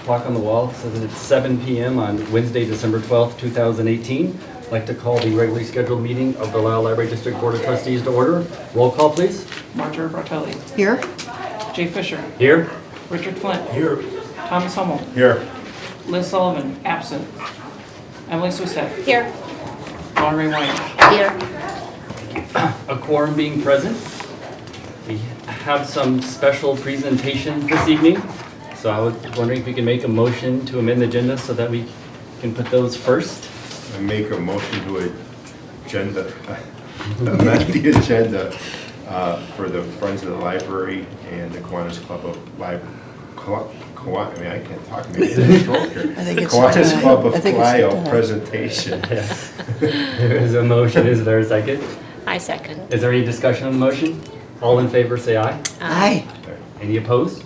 clock on the wall says that it's 7 p.m. on Wednesday, December 12th, 2018. I'd like to call the regularly scheduled meeting of the Lisle Library District Board of Trustees to order. Roll call, please. Marjorie Bartelli. Here. Jay Fisher. Here. Richard Flint. Here. Thomas Hummel. Here. Liz Sullivan, absent. Emily Susek. Here. Valerie White. Here. A quorum being present. We have some special presentations this evening. So I was wondering if we can make a motion to amend the agenda so that we can put those first. I make a motion to amend the agenda for the Friends of the Library and the Kiwanis Club of I can't talk, maybe it's a stroke here. The Kiwanis Club of Lisle presentation. Yes. There is a motion. Is there a second? I second. Is there any discussion on the motion? All in favor say aye. Aye. Any opposed?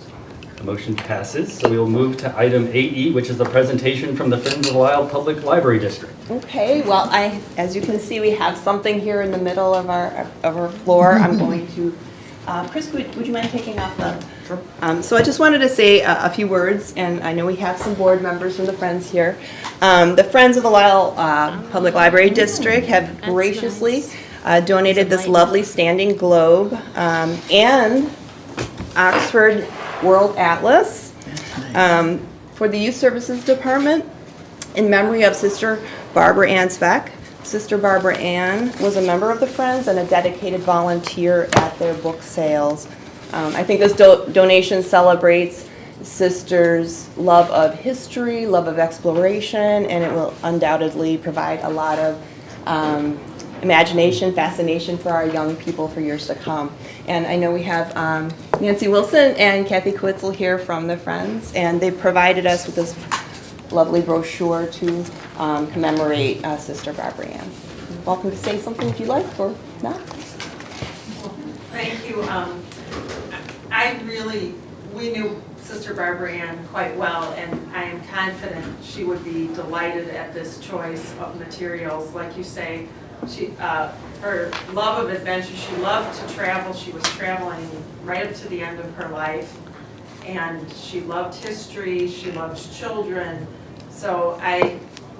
The motion passes. So we will move to item 8E, which is the presentation from the Friends of the Lisle Public Library District. Okay, well, as you can see, we have something here in the middle of our floor. I'm going to, Chris, would you mind taking off the? Sure. So I just wanted to say a few words, and I know we have some board members from the Friends here. The Friends of the Lisle Public Library District have graciously donated this lovely standing globe and Oxford World Atlas for the Youth Services Department in memory of Sister Barbara Ann Speck. Sister Barbara Ann was a member of the Friends and a dedicated volunteer at their book sales. I think this donation celebrates Sister's love of history, love of exploration, and it will undoubtedly provide a lot of imagination, fascination for our young people for years to come. And I know we have Nancy Wilson and Kathy Quitzel here from the Friends, and they provided us with this lovely brochure to commemorate Sister Barbara Ann. Welcome to say something if you like, or not. Thank you. We knew Sister Barbara Ann quite well, and I am confident she would be delighted at this choice of materials. Like you say, her love of adventure, she loved to travel. She was traveling right up to the end of her life, and she loved history, she loved children. So I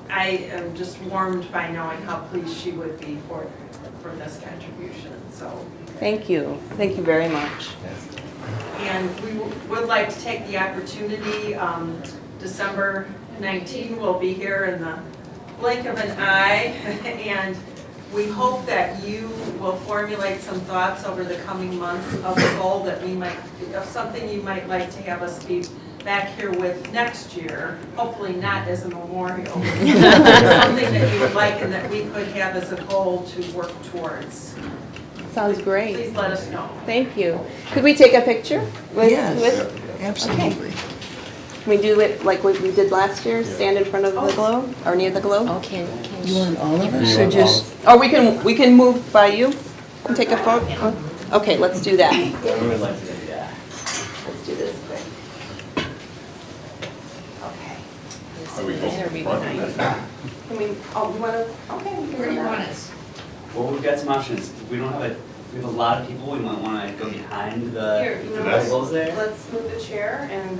am just warmed by knowing how pleased she would be for this contribution. So thank you very much. And we would like to take the opportunity, December 19 will be here in the blink of an eye, and we hope that you will formulate some thoughts over the coming months of a goal that of something you might like to have us be back here with next year, hopefully not as a memorial, something that you would like and that we could have as a goal to work towards. Sounds great. Please let us know. Thank you. Could we take a picture? Yes, absolutely. Okay. Can we do it like what we did last year? Stand in front of the globe or near the globe? Okay. You want all of us or just? Or we can move by you and take a photo. Okay, let's do that. We would like to do that. Let's do this quick. Okay. Are we going front? Can we? Oh, we want to? Okay. Where do you want us? Well, we've got some options. We have a lot of people. We might want to go behind the Here, you know tables there. Let's move the chair and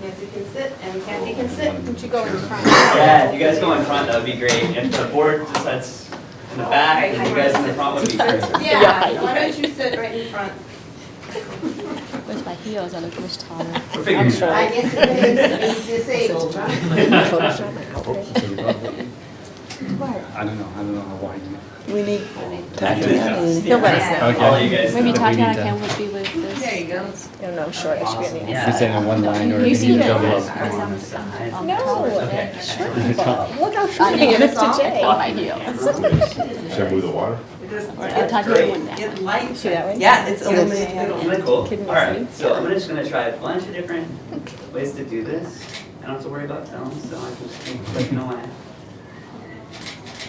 Nancy can sit and Kathy can sit. Would you go in front? Yeah, if you guys go in front, that would be great. If the board decides in the back, and you guys in the front would be great. Yeah. Why don't you sit right in front? With my heels, I look much taller. We're figuring it I out. guess it is disabled, right? I don't know how wide you. We need Tatiana. He'll let us know. All you guys. Maybe If we Tatiana need to- can would be with this. There you go. I don't know, short. Awesome. You say in one line or You you see need to that? double On up. the side. No. Okay. Look how short it is to Jay. My heels. Should I move the water? Tatiana wouldn't that. It lights. See that way? Yeah, it's Yes. illuminated. Isn't that cool? Kidding me, All right, see? so I'm just gonna try a bunch of different ways to do this. I don't have to worry about film, so I can just keep clicking away.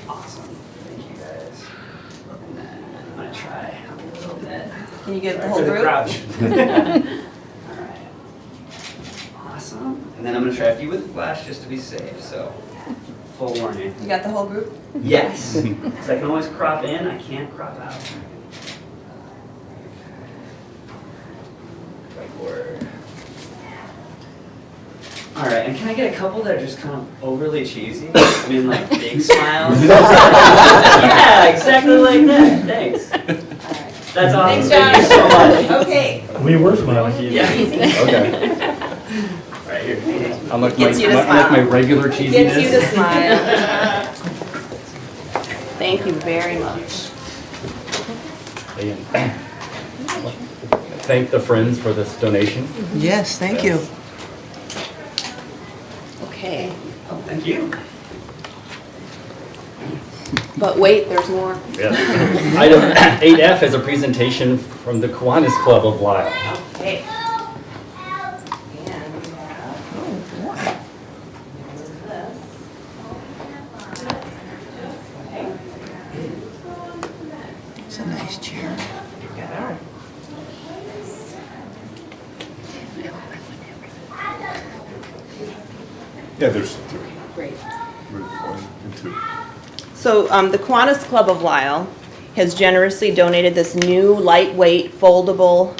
Awesome, thank you guys. And then I'm gonna try a little bit. Can you get the For whole the group? crouch. Alright. Awesome. And then I'm gonna try a few with flash just to be safe, so full warning. You got the whole group? Yes. So I can always crop in, I can't crop out. Whiteboard. All right, and can I get a couple that are just kind of overly cheesy? I mean, like big smiles. Yeah, exactly like that. Thanks. That's awesome. Thanks, John. Thank you so much. Okay. We were smiling. Yeah. Okay. Right here. I'm like Gets you to my smile. regular cheesiness. Gets you to smile. Thank you very much. And thank the Friends for this donation. Yes, thank you. Okay, Oh, thank you. but wait, there's more. Yes. Item 8F is a presentation from the Kiwanis Club of Lisle. Okay. And we have It's a nice chair. Yeah, there's two. Great. One and two. So the Kiwanis Club of Lisle has generously donated this new lightweight foldable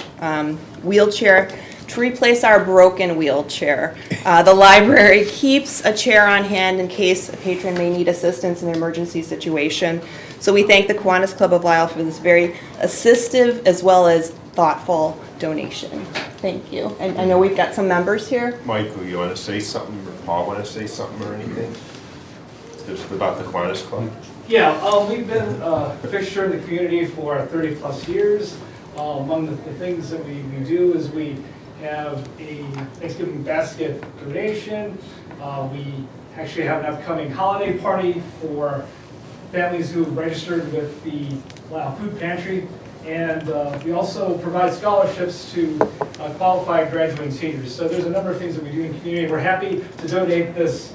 wheelchair to replace our broken wheelchair. The library keeps a chair on hand in case a patron may need assistance in an emergency situation. So we thank the Kiwanis Club of Lisle for this very assistive as well as thoughtful donation. Thank you. And I know we've got some members here. Michael, you want to say something, or Paul want to say something or anything? Just about the Kiwanis Club? Yeah, we've been a fixture in the community for 30-plus years. Among the things that we do is we have a Thanksgiving basket donation. We actually have an upcoming holiday party for families who registered with the Lisle Food Pantry. And we also provide scholarships to qualified graduating seniors. So there's a number of things that we do in the community. We're happy to donate this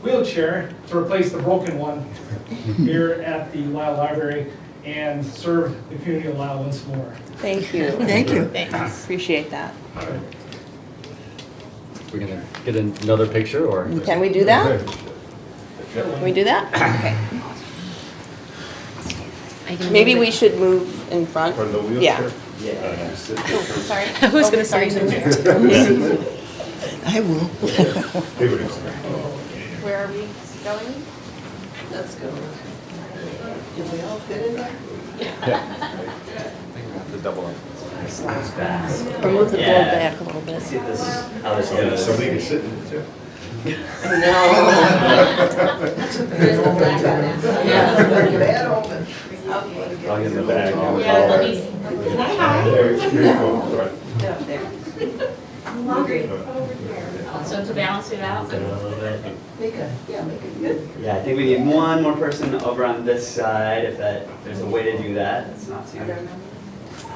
wheelchair to replace the broken one here at the Lisle Library and serve the community of Lisle once more. Thank you. Thank you. Thanks. Appreciate that. We're gonna get another picture, or? Can we do that? Can we do that? Okay. Maybe we should move in front. For the Yeah. wheelchair? Yeah. Sorry. I was going to say I will. They would explain. Where are we going? Let's go. Did we all fit in there? The double up. Or move the board Yeah. back a little bit. See if this, how this goes. Somebody can sit in it too. I'll get in the bag. There you go. So to balance it out? Yeah, I think we need one more person over on this side, if there's a way to do that. It's not too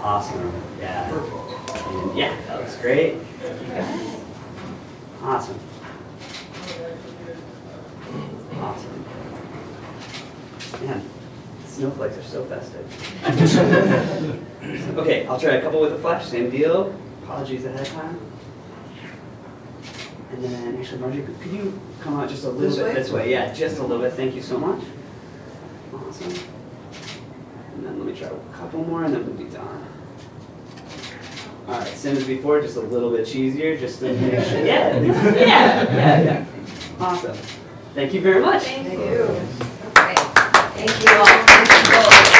awesome. Yeah. And yeah, that looks great. Awesome. Awesome. Man, snowflakes are so festive. Okay, I'll try a couple with the flash, same deal. Apologies ahead of time. And then, actually, Margie, could you come out just a little bit this way? Yeah, just a little bit. Thank you so much. Awesome. And then let me try a couple more, and then we'll be done. All right, same as before, just a little bit cheesier, just to make sure. Yeah. Awesome. Thank you very much. Thank you. Okay. Thank you all. Thank you both.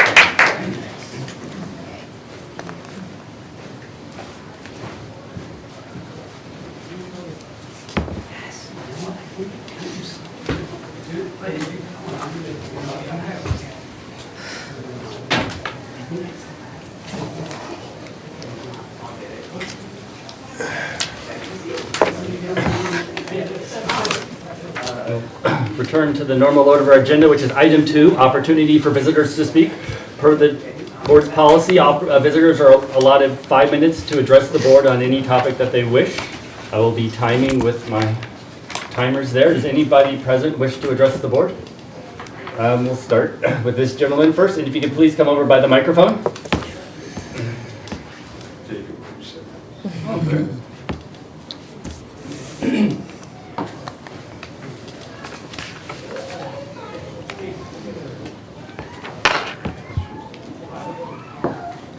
Return to the normal order of our agenda, which is item 2, opportunity for visitors to speak. Per the board's policy, visitors are allotted 5 minutes to address the board on any topic that they wish. I will be timing with my timers there. Does anybody present wish to address the board? We'll start with this gentleman first, and if you could please come over by the microphone. Okay.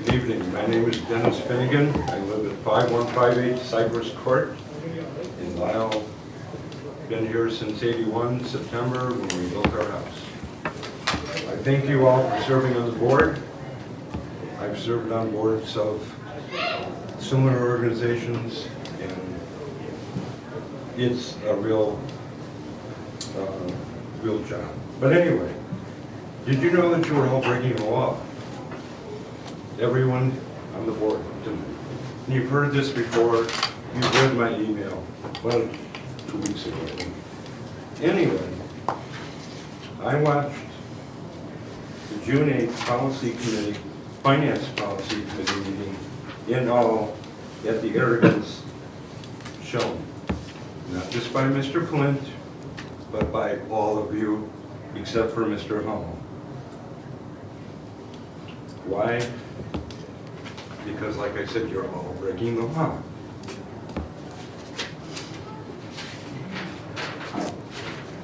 Good evening. My name is Dennis Finnegan. I live at 5158 Cypress Court in Lisle, been here since '81, September, when we built our house. I thank you all for serving on the board. I've served on boards of similar organizations, and it's a real job. But anyway, did you know that you were all breaking the law? Everyone on the board. And you've heard this before. You've read my email, well, 2 weeks ago, I think. Anyway, I watched the June 8th Policy Committee, Finance Policy Committee meeting in all at the arrogance shown. Not just by Mr. Flint, but by all of you, except for Mr. Hummel. Why? Because, like I said, you're all breaking the law.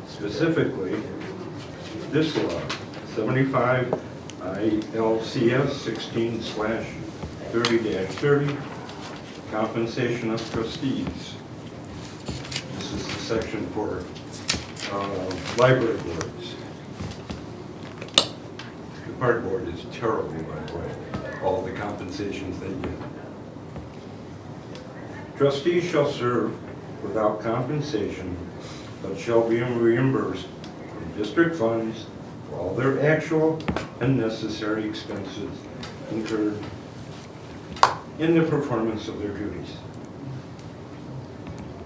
Specifically, this law, 75 ILCS 16/30-30, compensation of trustees. This is the section for library boards. The park board is terrible, by the way, all the compensations they get. Trustees shall serve without compensation, but shall be reimbursed from district funds for all their actual and necessary expenses incurred in the performance of their duties.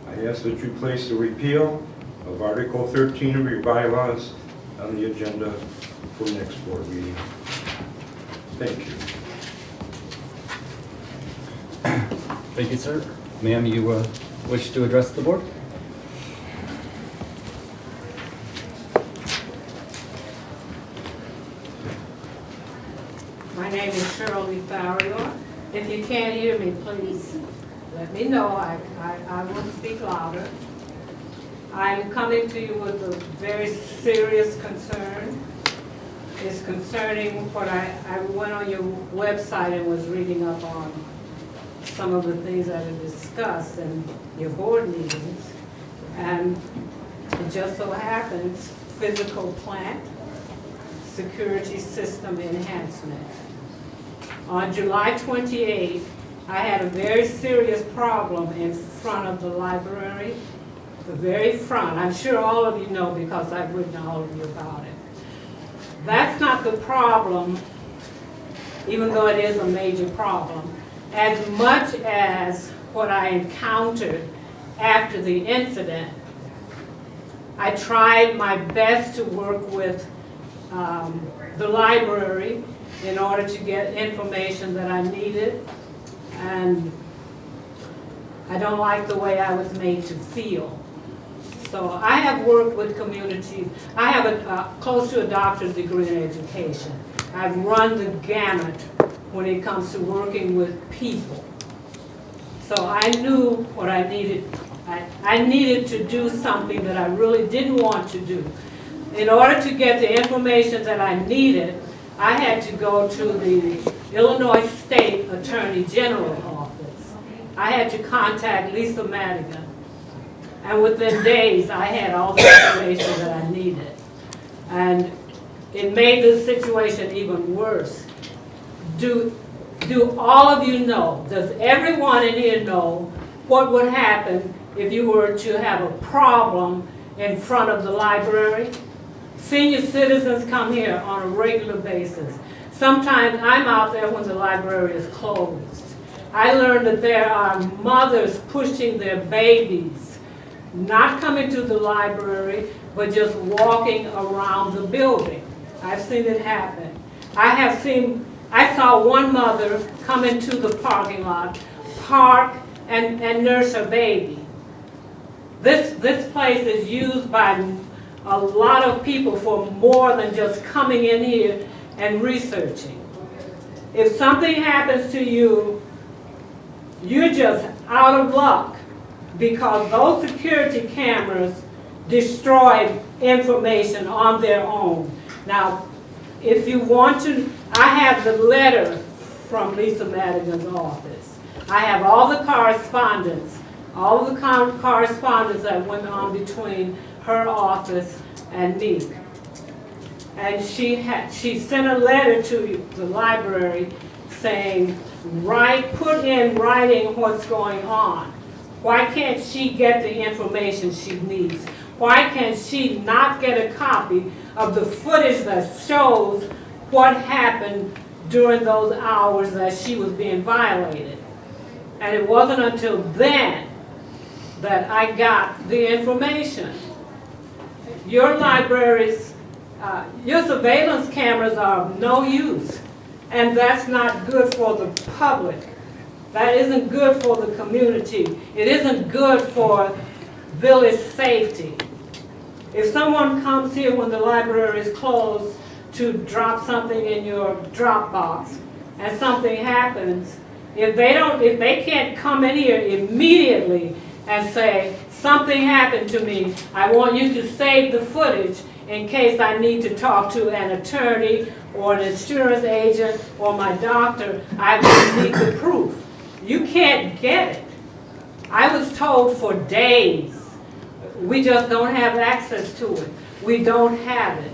I ask that you place the repeal of Article 13 of your bylaws on the agenda for next board meeting. Thank you. Thank you, sir. Ma'am, you wish to address the board? My name is Shirley Farrior. If you can't hear me, please let me know. I will speak louder. I'm coming to you with a very serious concern. It's concerning what I went on your website and was reading up on some of the things that are discussed in your board meetings. And it just so happens, physical plant, security system enhancement. On July 28th, I had a very serious problem in front of the library, the very front. I'm sure all of you know because I've written all of you about it. That's not the problem, even though it is a major problem, as much as what I encountered after the incident. I tried my best to work with the library in order to get information that I needed, and I don't like the way I was made to feel. So I have worked with communities. I have close to a doctor's degree in education. I've run the gamut when it comes to working with people. So I knew what I needed. I needed to do something that I really didn't want to do. In order to get the information that I needed, I had to go to the Illinois State Attorney General's office. I had to contact Lisa Madigan. And within days, I had all the information that I needed. And it made the situation even worse. Do all of you know, does everyone in here know what would happen if you were to have a problem in front of the library? Senior citizens come here on a regular basis. Sometimes I'm out there when the library is closed. I learned that there are mothers pushing their babies, not coming to the library, but just walking around the building. I've seen it happen. I saw one mother come into the parking lot, park, and nurse her baby. This place is used by a lot of people for more than just coming in here and researching. If something happens to you, you're just out of luck because those security cameras destroyed information on their own. Now, if you want to, I have the letter from Lisa Madigan's office. I have all the correspondence all of the correspondence that went on between her office and me. And she sent a letter to the library saying, put in writing what's going on. Why can't she get the information she needs? Why can't she not get a copy of the footage that shows what happened during those hours that she was being violated? And it wasn't until then that I got the information. Your libraries, your surveillance cameras are of no use, and that's not good for the public. That isn't good for the community. It isn't good for village safety. If someone comes here when the library is closed to drop something in your drop box and something happens, if they can't come in here immediately and say, something happened to me, I want you to save the footage in case I need to talk to an attorney or an insurance agent or my doctor, I need the proof. You can't get it. I was told for days, we just don't have access to it. We don't have it.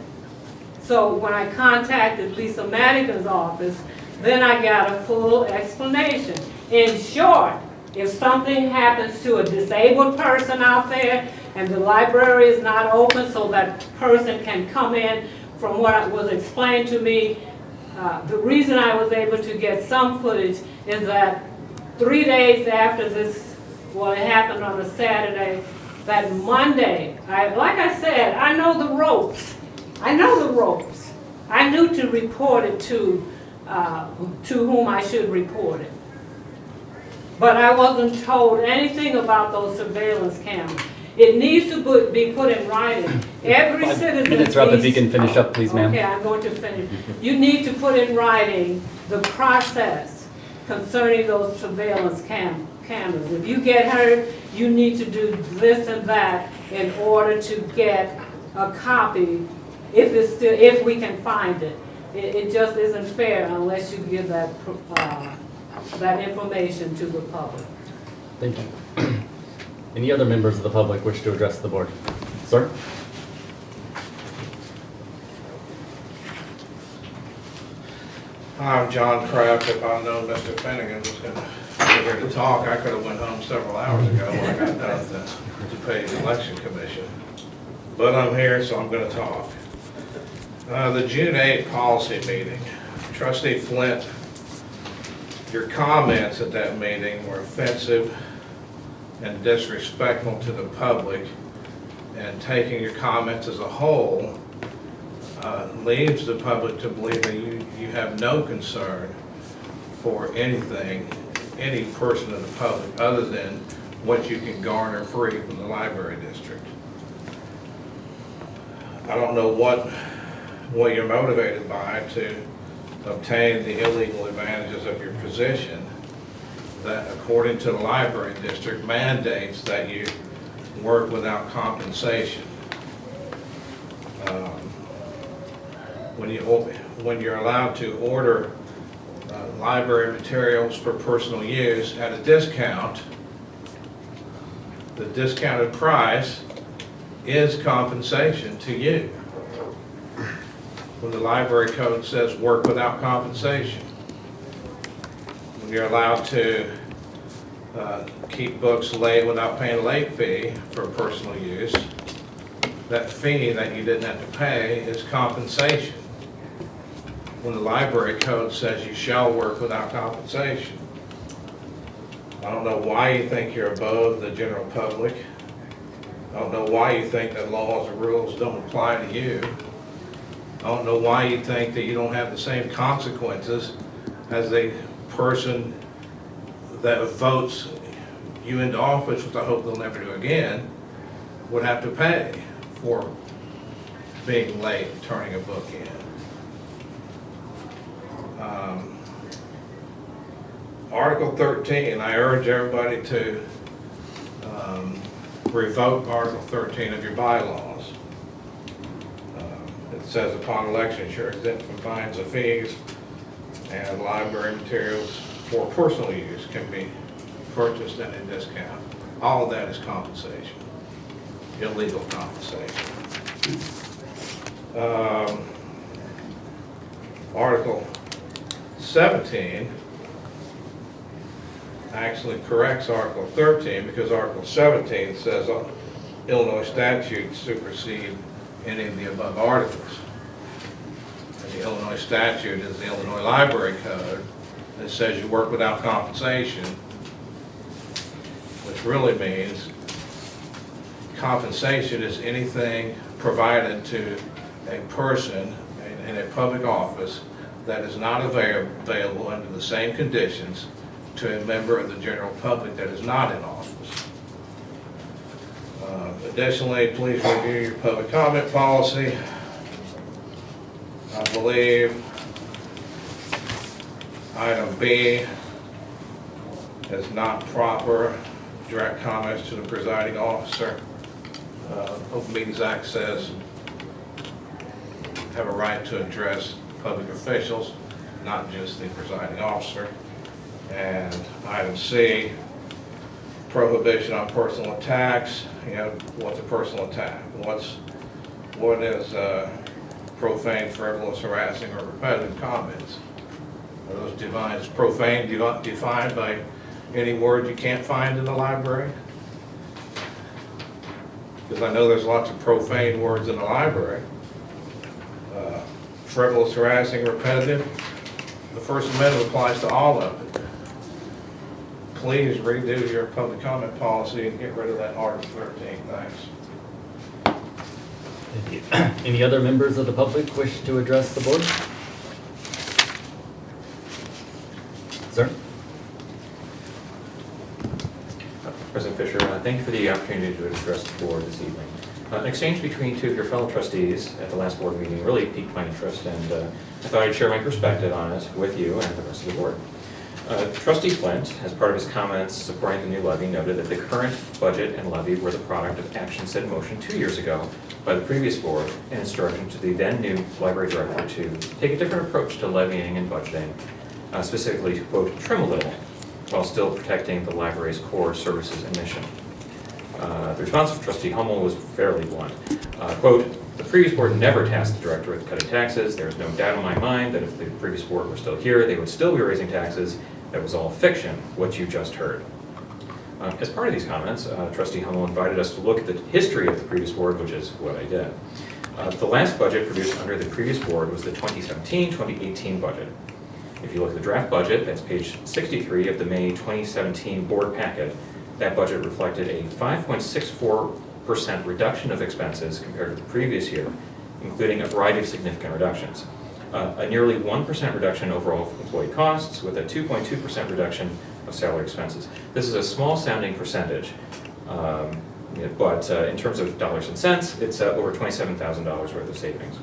So when I contacted Lisa Madigan's office, then I got a full explanation. In short, if something happens to a disabled person out there and the library is not open so that person can come in, from what was explained to me, the reason I was able to get some footage is that 3 days after this, well, it happened on a Saturday, that Monday, like I said, I know the ropes. I know the ropes. I knew to report it to whom I should report it. But I wasn't told anything about those surveillance cameras. It needs to be put in writing. Every citizen minutes are up. If you can finish up, please, ma'am. Okay, I'm going to finish. You need to put in writing the process concerning those surveillance cameras. If you get hurt, you need to do this and that in order to get a copy, if we can find it. It just isn't fair unless you give that information to the public. Thank you. Any other members of the public wish to address the board? Sir? I'm John Kraft. If I know Mr. Finnegan was going to be here to talk, I could have went home several hours ago when I got done to pay the election commission. But I'm here, so I'm going to talk. The June 8th policy meeting. Trustee Flint, your comments at that meeting were offensive and disrespectful to the public, and taking your comments as a whole leaves the public to believe that you have no concern for anything, any person in the public, other than what you can garner free from the library district. I don't know what you're motivated by to obtain the illegal advantages of your position that, according to the library district, mandates that you work without compensation. When you're allowed to order library materials for personal use at a discount, the discounted price is compensation to you. When the library code says work without compensation, when you're allowed to keep books late without paying a late fee for personal use, that fee that you didn't have to pay is compensation. When the library code says you shall work without compensation. I don't know why you think you're above the general public. I don't know why you think that laws and rules don't apply to you. I don't know why you think that you don't have the same consequences as a person that votes you into office, which I hope they'll never do again, would have to pay for being late and turning a book in. Article 13, I urge everybody to revoke Article 13 of your bylaws. It says upon election you're exempt from fines and fees, and library materials for personal use can be purchased at a discount. All of that is compensation, illegal compensation. Article 17 actually corrects Article 13 because Article 17 says Illinois statutes supersede any of the above articles. And the Illinois statute is the Illinois Library Code that says you work without compensation, which really means compensation is anything provided to a person in a public office that is not available under the same conditions to a member of the general public that is not in office. Additionally, please review your public comment policy. I believe item B is not proper. Direct comments to the presiding officer. Open Meetings Act says have a right to address public officials, not just the presiding officer. And item C, prohibition on personal attacks. You know, what's a personal attack? What is profane, frivolous, harassing, or repetitive comments? Are those defined as profane, defined by any word you can't find in the library? Because I know there's lots of profane words in the library. Frivolous, harassing, repetitive. The First Amendment applies to all of it. Please redo your public comment policy and get rid of that Article 13. Thanks. Thank you. Any other members of the public wish to address the board? Sir? President Fisher, thank you for the opportunity to address the board this evening. An exchange between two of your fellow trustees at the last board meeting really piqued my interest, and I thought I'd share my perspective on it with you and the rest of the board. Trustee Flint, as part of his comments supporting the new levy, noted that the current budget and levy were the product of action set in motion 2 years ago by the previous board and instruction to the then new library director to take a different approach to levying and budgeting, specifically to, quote, trim a little, while still protecting the library's core services and mission. The response of Trustee Hummel was fairly blunt. Quote, the previous board never tasked the director with cutting taxes. There is no doubt in my mind that if the previous board were still here, they would still be raising taxes. That was all fiction, what you just heard. As part of these comments, Trustee Hummel invited us to look at the history of the previous board, which is what I did. The last budget produced under the previous board was the 2017-2018 budget. If you look at the draft budget, that's page 63 of the May 2017 board packet, that budget reflected a 5.64% reduction of expenses compared to the previous year, including a variety of significant reductions. A nearly 1% reduction in overall employee costs with a 2.2% reduction of salary expenses. This is a small sounding percentage, but in terms of dollars and cents, it's over $27,000 worth of savings.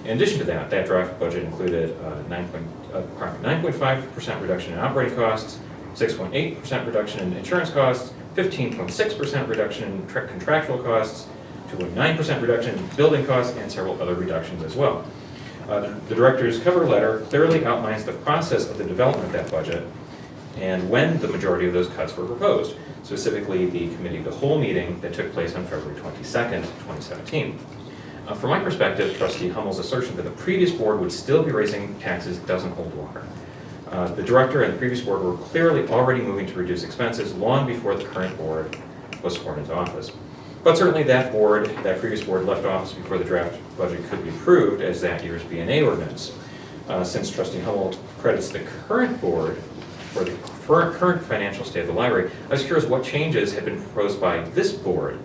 In addition to that, that draft budget included 9.5% reduction in operating costs, 6.8% reduction in insurance costs, 15.6% reduction in contractual costs, 2.9% reduction in building costs, and several other reductions as well. The director's cover letter clearly outlines the process of the development of that budget and when the majority of those cuts were proposed, specifically the committee of the whole meeting that took place on February 22nd, 2017. From my perspective, Trustee Hummel's assertion that the previous board would still be raising taxes doesn't hold water. The director and the previous board were clearly already moving to reduce expenses long before the current board was sworn into office. But certainly that previous board left office before the draft budget could be approved as that year's B&A ordinance. Since Trustee Hummel credits the current board for the current financial state of the library, I was curious what changes had been proposed by this board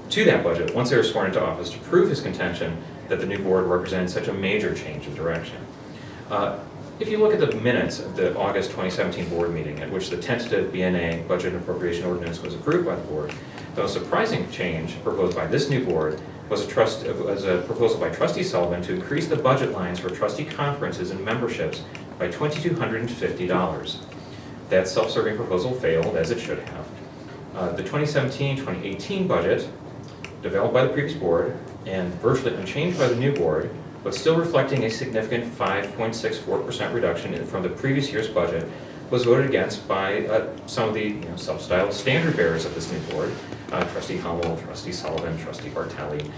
to that budget once they were sworn into office to prove his contention that the new board represented such a major change of direction. If you look at the minutes of the August 2017 board meeting at which the tentative B&A budget and appropriation ordinance was approved by the board, the most surprising change proposed by this new board was a proposal by Trustee Sullivan to increase the budget lines for trustee conferences and memberships by $2,250. That self-serving proposal failed, as it should have. The 2017-2018 budget, developed by the previous board and virtually unchanged by the new board, but still reflecting a significant 5.64% reduction from the previous year's budget, was voted against by some of the self-styled standard bearers of this new board, Trustee Hummel, Trustee Sullivan, Trustee Bartelli.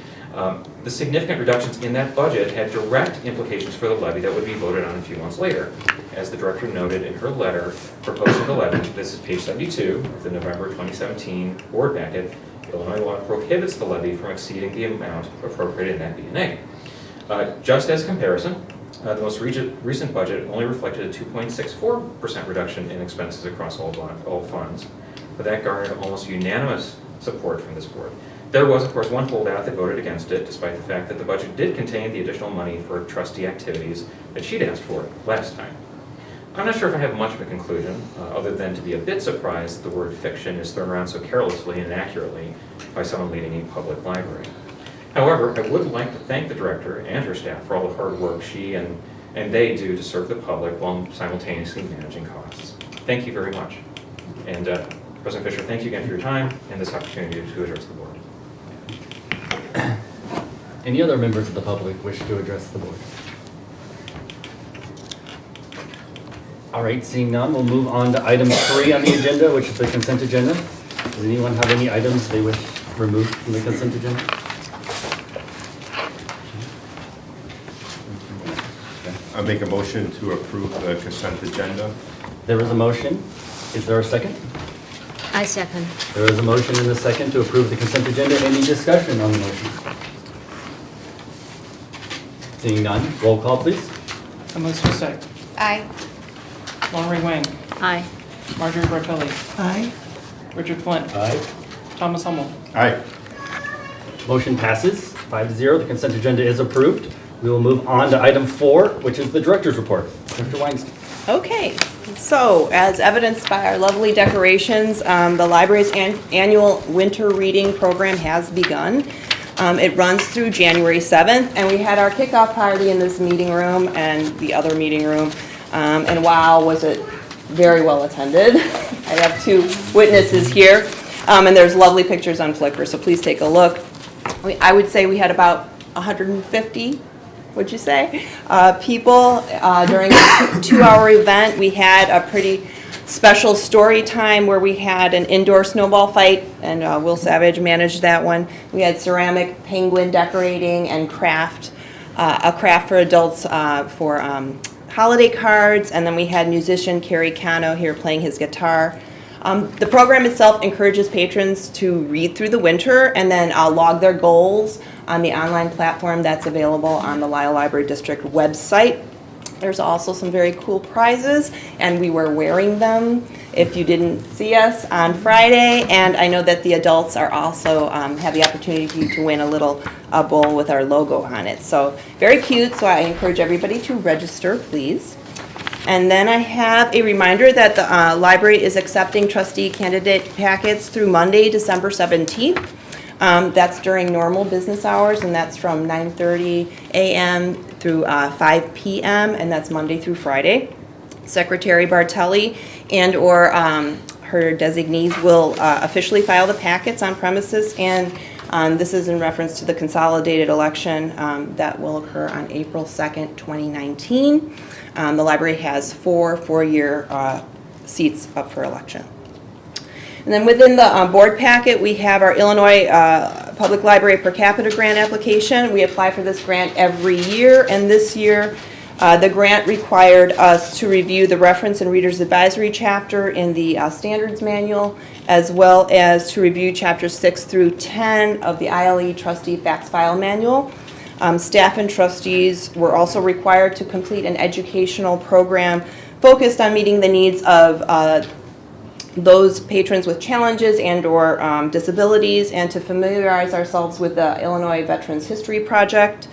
The significant reductions in that budget had direct implications for the levy that would be voted on a few months later. As the director noted in her letter proposing the levy, this is page 72 of the November 2017 board packet, Illinois law prohibits the levy from exceeding the amount appropriated in that B&A. Just as comparison, the most recent budget only reflected a 2.64% reduction in expenses across all funds, but that garnered almost unanimous support from this board. There was, of course, one holdout that voted against it, despite the fact that the budget did contain the additional money for trustee activities that she'd asked for last time. I'm not sure if I have much of a conclusion, other than to be a bit surprised that the word fiction is thrown around so carelessly and inaccurately by someone leading a public library. However, I would like to thank the director and her staff for all the hard work she and they do to serve the public while simultaneously managing costs. Thank you very much. And President Fisher, thank you again for your time and this opportunity to address the board. Any other members of the public wish to address the board? All right, seeing none, we'll move on to item 3 on the agenda, which is the consent agenda. Does anyone have any items they wish removed from the consent agenda? I make a motion to approve the consent agenda. There is a motion. Is there a second? I second. There is a motion and a second to approve the consent agenda. Any discussion on the motion? Seeing none, roll call, please. Emily Swissack. Aye. Lori Wang. Aye. Marjorie Bartelli. Aye. Richard Flint. Aye. Thomas Hummel. Aye. Motion passes 5-0. The consent agenda is approved. We will move on to item 4, which is the director's report. Dr. Weinstein. Okay, so as evidenced by our lovely decorations, the library's annual winter reading program has begun. It runs through January 7th, and we had our kickoff party in this meeting room and the other meeting room, and wow, was it very well attended. I have 2 witnesses here, and there's lovely pictures on Flickr, so please take a look. I would say we had about 150, would you say, people during a 2-hour event. We had a pretty special story time where we had an indoor snowball fight, and Will Savage managed that one. We had ceramic penguin decorating and a craft for adults for holiday cards, and then we had musician Kerry Cano here playing his guitar. The program itself encourages patrons to read through the winter and then log their goals on the online platform that's available on the Lisle Library District website. There's also some very cool prizes, and we were wearing them if you didn't see us on Friday. And I know that the adults are also have the opportunity to win a little bowl with our logo on it. So very cute, so I encourage everybody to register, please. And then I have a reminder that the library is accepting trustee candidate packets through Monday, December 17th. That's during normal business hours, and that's from 9:30 a.m. through 5 p.m., and that's Monday through Friday. Secretary Bartelli and or her designees will officially file the packets on premises, and this is in reference to the consolidated election that will occur on April 2nd, 2019. The library has 4 four-year seats up for election. And then within the board packet, we have our Illinois Public Library per capita grant application. We apply for this grant every year, and this year the grant required us to review the reference and reader's advisory chapter in the standards manual, as well as to review chapters 6 through 10 of the ILE trustee fax file manual. Staff and trustees were also required to complete an educational program focused on meeting the needs of those patrons with challenges and or disabilities, and to familiarize ourselves with the Illinois Veterans History Project.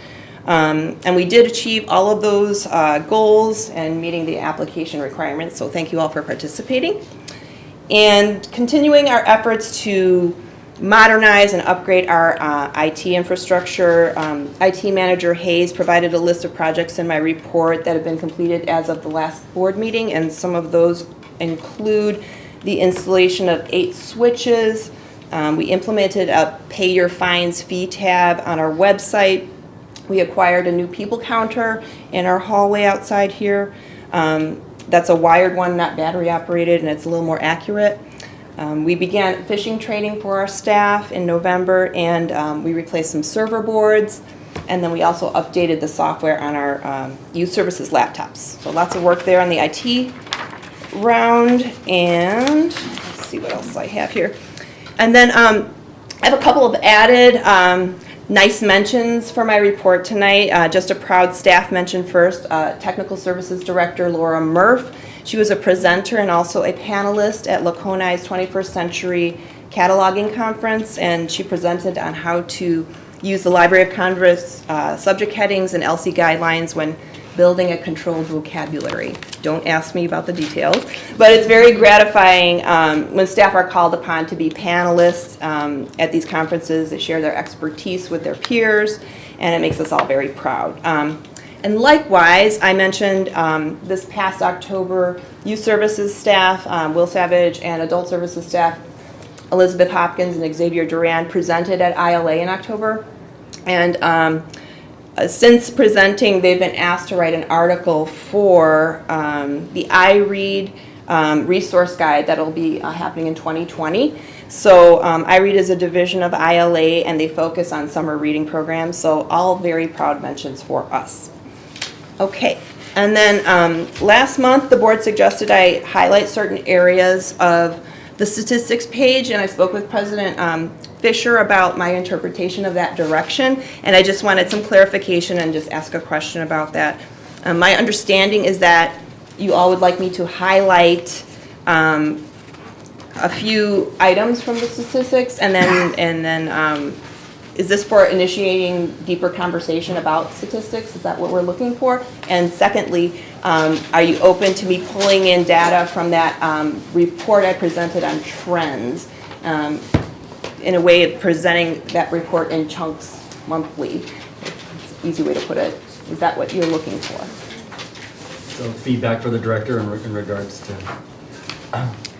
And we did achieve all of those goals and meeting the application requirements, so thank you all for participating. And continuing our efforts to modernize and upgrade our IT infrastructure. IT Manager Hayes provided a list of projects in my report that have been completed as of the last board meeting, and some of those include the installation of 8 switches. We implemented a Pay Your Fines fee tab on our website. We acquired a new people counter in our hallway outside here. That's a wired one, not battery operated, and it's a little more accurate. We began fishing training for our staff in November, and we replaced some server boards, and then we also updated the software on our youth services laptops. So lots of work there on the IT round, and let's see what else I have here. And then I have a couple of added nice mentions for my report tonight. Just a proud staff mention first. Technical Services Director Laura Murph. She was a presenter and also a panelist at Lacona's 21st Century Cataloging Conference, and she presented on how to use the Library of Congress subject headings and LC guidelines when building a controlled vocabulary. Don't ask me about the details, but it's very gratifying when staff are called upon to be panelists at these conferences. They share their expertise with their peers, and it makes us all very proud. And likewise, I mentioned this past October, youth services staff, Will Savage, and adult services staff, Elizabeth Hopkins and Xavier Duran, presented at ILA in October. And since presenting, they've been asked to write an article for the iRead resource guide that'll be happening in 2020. So iRead is a division of ILA, and they focus on summer reading programs. So all very proud mentions for us. Okay, and then last month the board suggested I highlight certain areas of the statistics page, and I spoke with President Fisher about my interpretation of that direction, and I just wanted some clarification and just ask a question about that. My understanding is that you all would like me to highlight a few items from the statistics, and then is this for initiating deeper conversation about statistics? Is that what we're looking for? And secondly, are you open to me pulling in data from that report I presented on trends in a way of presenting that report in chunks monthly? It's an easy way to put it. Is that what you're looking for? So feedback for the director in regards to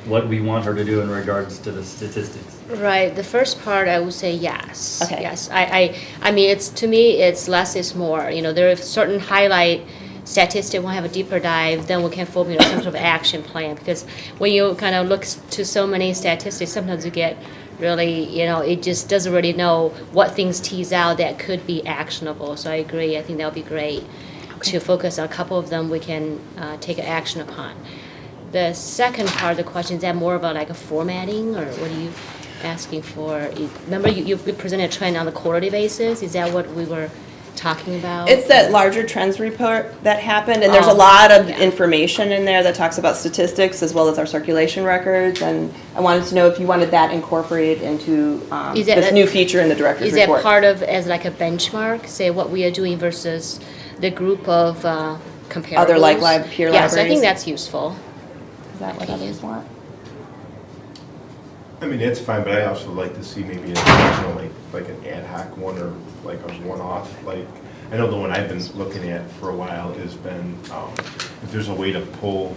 what we want her to do in regards to the statistics. Right. The first part, I would say yes. Okay. Yes. I mean, it's to me, it's less is more. You know, there are certain highlight statistics. We'll have a deeper dive. Then we can focus on some sort of action plan. Because when you kind of look to so many statistics, sometimes you get really, you know, it just doesn't really know what things tease out that could be actionable. So I agree. I think that would be great to focus on a couple of them we can take action upon. The second part of the question, is that more about like a formatting, or what are you asking for? Remember you presented a trend on a quarterly basis? Is that what we were talking about? It's that larger trends report that happened, and there's a lot of information in there that talks about statistics as well as our circulation records, and I wanted to know if you wanted that incorporated into this new feature in the director's report. Is that part of as like a benchmark, say what we are doing versus the group of comparables? Other like peer libraries? Yes, I think that's useful. Is that what others want? I mean, it's fine, but I also like to see maybe an occasional, like an ad hoc one, or like a one-off. Like, I know the one I've been looking at for a while has been if there's a way to pull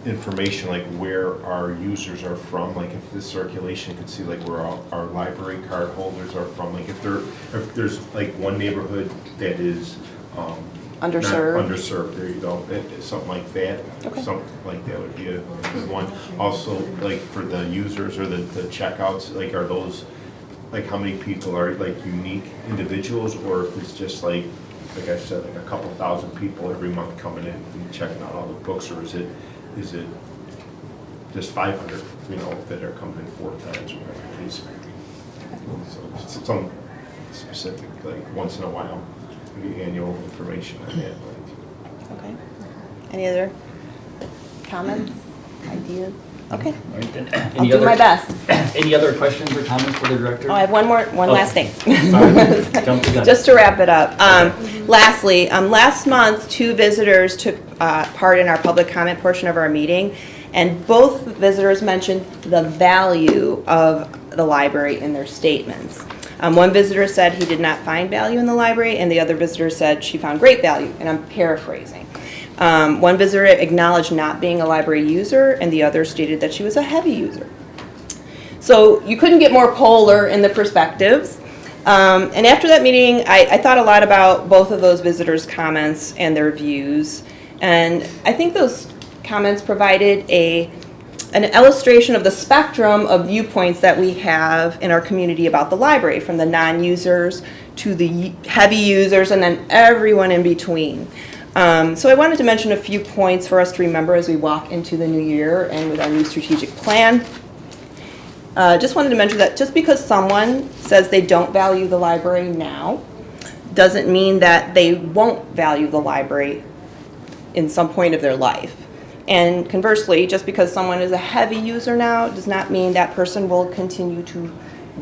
information like where our users are from, like if the circulation could see like where our library card holders are from, like if there's like one neighborhood that is underserved, there you go, something like that. Okay. Something like that would be a good one. Also, like for the users or the checkouts, like are those, like how many people are like unique individuals, or if it's just like I said, like a couple thousand people every month coming in and checking out all the books, or is it just 500, you know, that are coming in 4 times or whatever it is. So some specific, like once in a while, maybe annual information on that. Okay. Any other comments, ideas? Okay. All right, then. I'll do my best. Any other questions or comments for the director? Oh, I have one last thing. Sorry. Jump the gun. Just to wrap it up. Lastly, last month, 2 visitors took part in our public comment portion of our meeting, and both visitors mentioned the value of the library in their statements. One visitor said he did not find value in the library, and the other visitor said she found great value, and I'm paraphrasing. One visitor acknowledged not being a library user, and the other stated that she was a heavy user. So you couldn't get more polar in the perspectives. And after that meeting, I thought a lot about both of those visitors' comments and their views. And I think those comments provided an illustration of the spectrum of viewpoints that we have in our community about the library, from the non-users to the heavy users, and then everyone in between. So I wanted to mention a few points for us to remember as we walk into the new year and with our new strategic plan. Just wanted to mention that just because someone says they don't value the library now, doesn't mean that they won't value the library in some point of their life. And conversely, just because someone is a heavy user now does not mean that person will continue to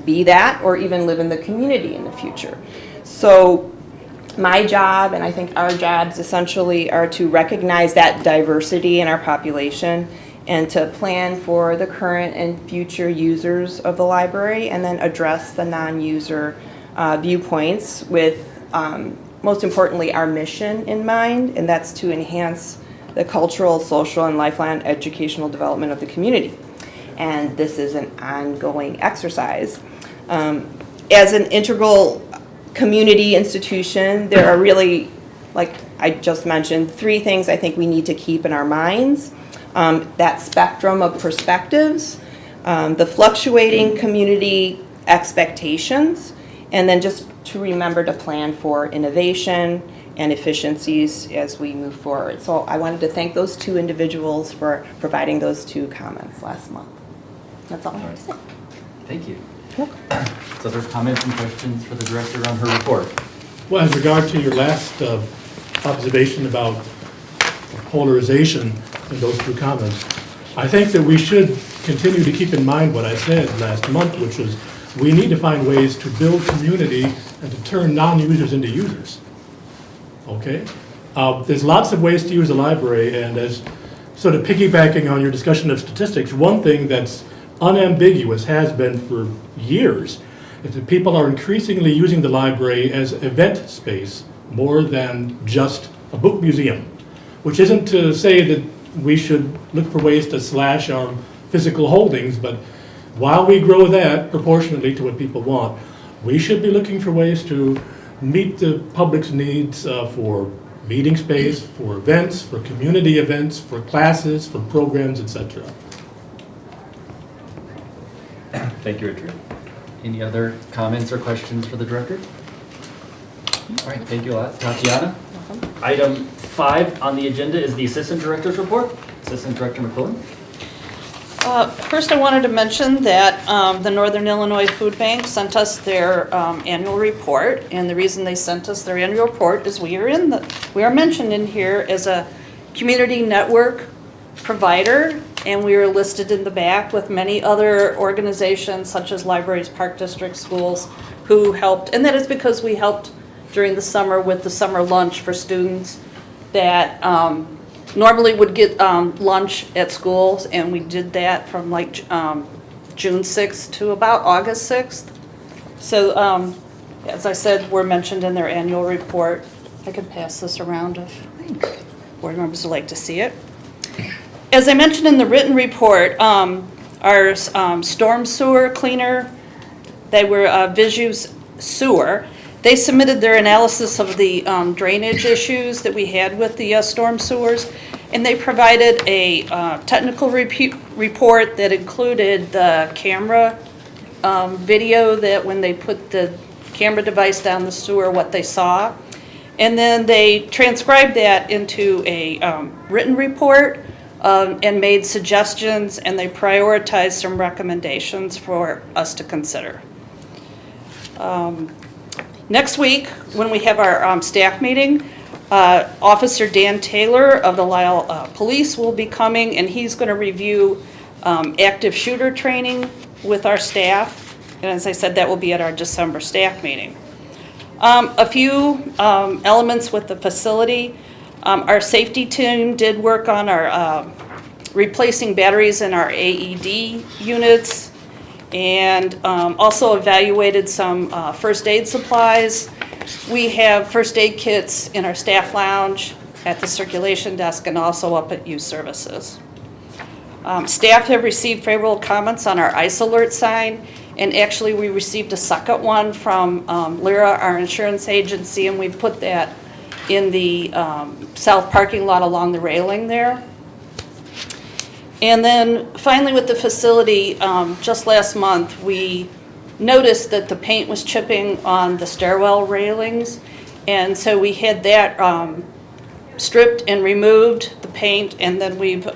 be that or even live in the community in the future. So my job, and I think our jobs essentially, are to recognize that diversity in our population and to plan for the current and future users of the library, and then address the non-user viewpoints with, most importantly, our mission in mind, and that's to enhance the cultural, social, and lifelong educational development of the community. And this is an ongoing exercise. As an integral community institution, there are really, like I just mentioned, 3 things I think we need to keep in our minds. That spectrum of perspectives, the fluctuating community expectations, and then just to remember to plan for innovation and efficiencies as we move forward. So I wanted to thank those 2 individuals for providing those 2 comments last month. That's all I have to say. Thank you. So there's comments and questions for the director on her report. Well, as regard to your last observation about polarization in those 2 comments, I think that we should continue to keep in mind what I said last month, which was we need to find ways to build community and to turn non-users into users. Okay? There's lots of ways to use the library, and as sort of piggybacking on your discussion of statistics, one thing that's unambiguous, has been for years, is that people are increasingly using the library as event space more than just a book museum, which isn't to say that we should look for ways to slash our physical holdings, but while we grow that proportionately to what people want, we should be looking for ways to meet the public's needs for meeting space, for events, for community events, for classes, for programs, etc. Thank you, Richard. Any other comments or questions for the director? All right, thank you a lot. Tatiana? Item 5 on the agenda is the Assistant Director's Report. Assistant Director McClellan. First, I wanted to mention that the Northern Illinois Food Bank sent us their annual report, and the reason they sent us their annual report is we are mentioned in here as a community network provider, and we are listed in the back with many other organizations such as libraries, park districts, schools, who helped, and that is because we helped during the summer with the summer lunch for students that normally would get lunch at schools, and we did that from like June 6th to about August 6th. So as I said, we're mentioned in their annual report. I could pass this around if board members would like to see it. As I mentioned in the written report, our storm sewer cleaner, they were Visu's Sewer. They submitted their analysis of the drainage issues that we had with the storm sewers, and they provided a technical report that included the camera video that when they put the camera device down the sewer, what they saw. And then they transcribed that into a written report and made suggestions, and they prioritized some recommendations for us to consider. Next week, when we have our staff meeting, Officer Dan Taylor of the Lisle Police will be coming, and he's going to review active shooter training with our staff. And as I said, that will be at our December staff meeting. A few elements with the facility. Our safety team did work on our replacing batteries in our AED units, and also evaluated some first aid supplies. We have first aid kits in our staff lounge, at the circulation desk, and also up at youth services. Staff have received favorable comments on our ICE alert sign, and actually we received a second one from Lyra, our insurance agency, and we put that in the south parking lot along the railing there. And then finally with the facility, just last month, we noticed that the paint was chipping on the stairwell railings. And so we had that stripped and removed, the paint, and then we've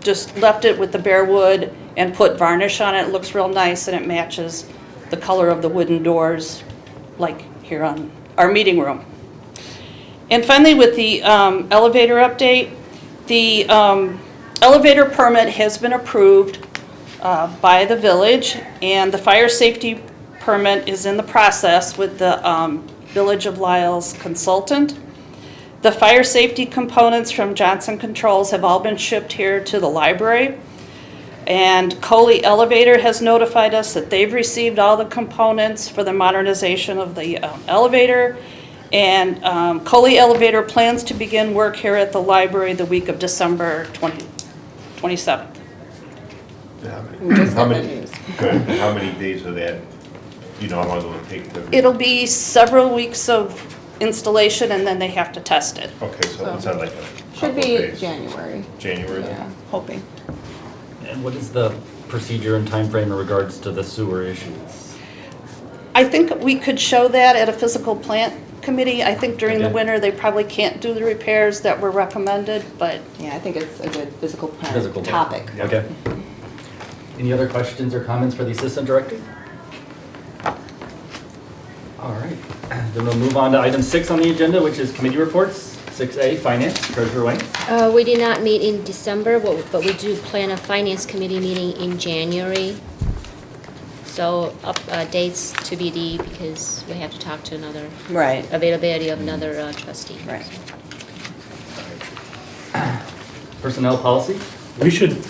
just left it with the bare wood and put varnish on it. It looks real nice and it matches the color of the wooden doors, like here on our meeting room. And finally, with the elevator update, the elevator permit has been approved by the village, and the fire safety permit is in the process with the Village of Lisle's consultant. The fire safety components from Johnson Controls have all been shipped here to the library. And Coley Elevator has notified us that they've received all the components for the modernization of the elevator. And Coley Elevator plans to begin work here at the library the week of December 27th. How many days of that, you know, how long will it take to? It'll be several weeks of installation and then they have to test it. Okay, so it's not like a Should couple be of days. January. January? Yeah, hoping. And what is the procedure and timeframe in regards to the sewer issues? I think we could show that at a physical plant committee. I think during the Okay. winter, they probably can't do the repairs that were recommended, but Yeah, I think it's a good physical plant Physical plant. topic. Okay. Any other questions or comments for the assistant director? All right, then we'll move on to item 6 on the agenda, which is committee reports. 6A, Finance, Treasurer Wayne. We did not meet in December, but we do plan a finance committee meeting in January. So dates to be because we have to talk to another Right. availability of another trustee. Right. Personnel policy. We should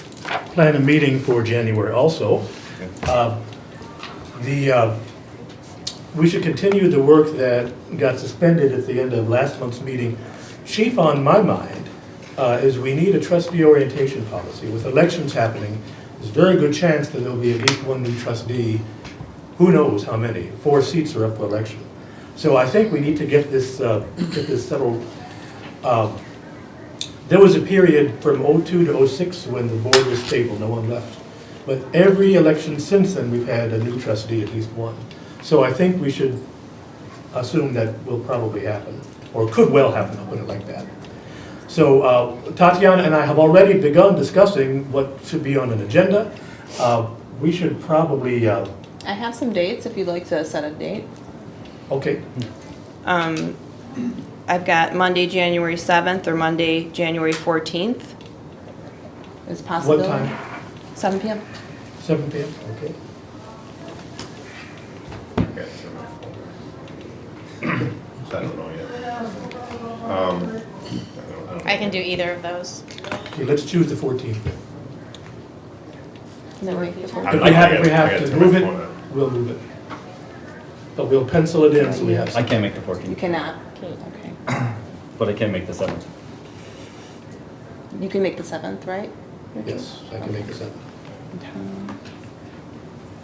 plan a meeting for January also. We should continue the work that got suspended at the end of last month's meeting. Chief on my mind is we need a trustee orientation policy. With elections happening, there's a very good chance that there'll be at least one new trustee. Who knows how many? 4 seats are up for election. So I think we need to get this settled. There was a period from '02 to '06 when the board was stable, no one left. But every election since then, we've had a new trustee, at least one. So I think we should assume that will probably happen, or could well happen, I'll put it like that. So Tatiana and I have already begun discussing what should be on an agenda. We should probably, I have some dates if you'd like to set a date. okay, I've got Monday, January 7th or Monday, January 14th. Is possible. what time? 7 p.m. 7 p.m., okay. Okay, it's in my folder. So I don't know yet. I can do either of those. Okay, let's choose the 14th. No, wait. If we have to move it, we'll move it. But we'll pencil it in so we have. I can't make the You 14th, cannot. Okay. but I can make the 7th. You can make the 7th, right? Yes, I can make the 7th.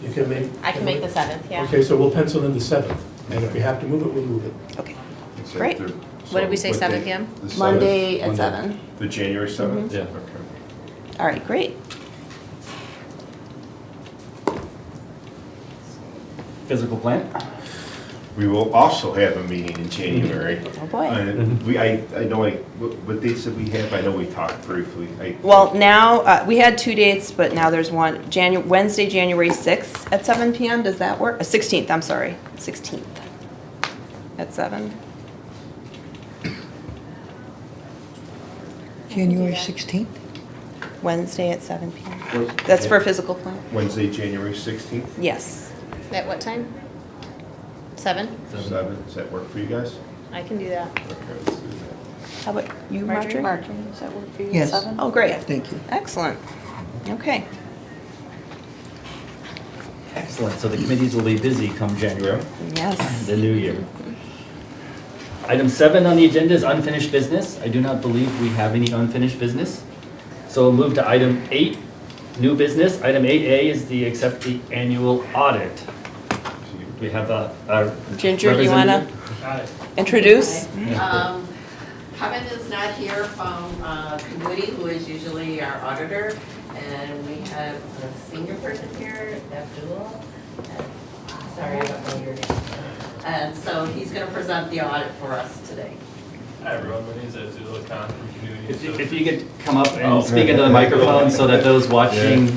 You can make? I can make the 7th, yeah. Okay, so we'll pencil in the 7th, and if we have to move it, we'll move it. Okay. Great. What did we say, 7 p.m.? Monday at 7. The January 7th? Yeah. Okay. All right, great. Physical plant. We will also have a meeting in January. Oh, boy. I know, what dates did we have? I know we talked briefly. Well, now, we had 2 dates, but now there's one, Wednesday, January 6th at 7 p.m. Does that work? 16th, I'm sorry, 16th at 7. January 16th? Wednesday at 7 p.m. That's for physical plant? Wednesday, January 16th, Yes. At what time? 7? 7. Does that work for you guys? I can do that. Okay, let's do that. How about you, Marjorie? Marjorie? Does that work for you at Yes. 7? Oh, great. Thank you. Excellent. Okay. Excellent, so the committees will be busy come January, Yes. the new year. Item 7 on the agenda is unfinished business. I do not believe we have any unfinished business. So we'll move to item 8, new business. Item 8A is the accept the annual audit. We have our Ginger, you want to representative. introduce? Kevin is not here from Community, who is usually our auditor, And we have a senior person here, Abdul. Sorry, I don't know your name. And so he's going to present the audit for us today. Hi everyone, my name is Abdul Khan from Community. If you could come up and speak into the microphone so that those watching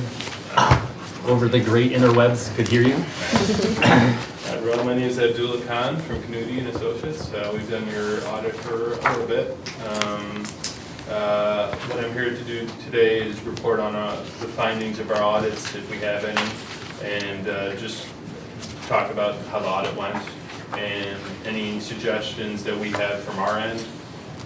over the great interwebs could hear you. Hi everyone, my name is Abdul Khan from Community and Associates. We've done your audit for a little bit. What I'm here to do today is report on the findings of our audits, if we have any, and just talk about how the audit went and any suggestions that we have from our end.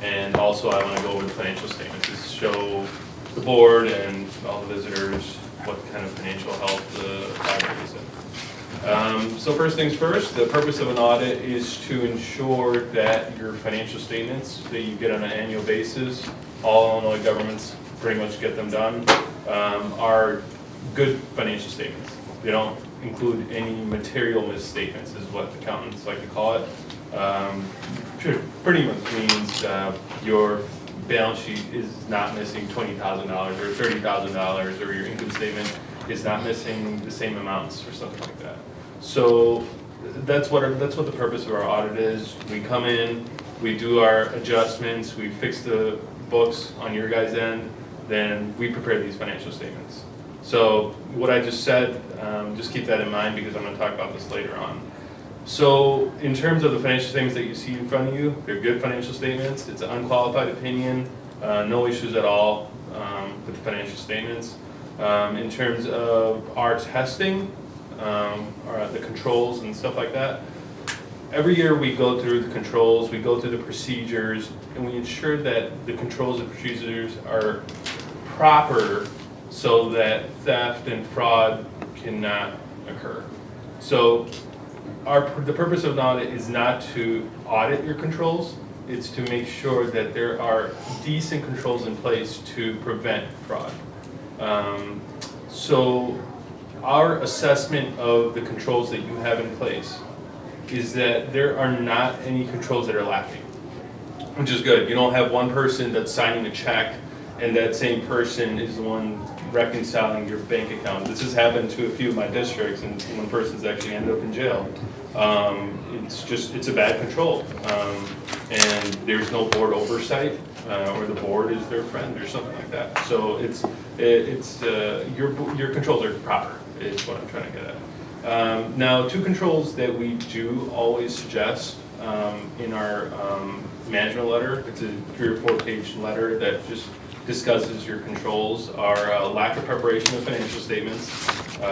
And also I want to go over the financial statements to show the board and all the visitors what kind of financial health the library is in. So first things first, the purpose of an audit is to ensure that your financial statements that you get on an annual basis, all Illinois governments pretty much get them done, are good financial statements. They don't include any material misstatements is what accountants like to call it. Pretty much means your balance sheet is not missing $20,000 or $30,000, or your income statement is not missing the same amounts or something like that. So that's what the purpose of our audit is. We come in, we do our adjustments, we fix the books on your guys' end, then we prepare these financial statements. So what I just said, just keep that in mind because I'm going to talk about this later on. So in terms of the financial statements that you see in front of you, they're good financial statements. It's an unqualified opinion, no issues at all with the financial statements. In terms of our testing, or the controls and stuff like that, every year we go through the controls, we go through the procedures, and we ensure that the controls and procedures are proper so that theft and fraud cannot occur. So the purpose of an audit is not to audit your controls, it's to make sure that there are decent controls in place to prevent fraud. So our assessment of the controls that you have in place is that there are not any controls that are lacking, which is good. You don't have one person that's signing a check and that same person is the one reconciling your bank account. This has happened to a few of my districts, and one person's actually ended up in jail. It's a bad control, and there's no board oversight, or the board is their friend or something like that. So your controls are proper, is what I'm trying to get at. Now, two controls that we do always suggest in our management letter, it's a 3 or 4 page letter that just discusses your controls, are lack of preparation of financial statements,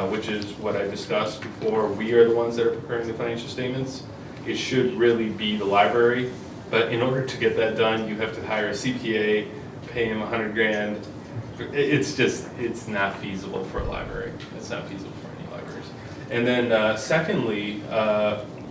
which is what I discussed before. We are the ones that are preparing the financial statements. It should really be the library, but in order to get that done, you have to hire a CPA, pay him $100,000. It's not feasible for a library. It's not feasible for any libraries. And then secondly,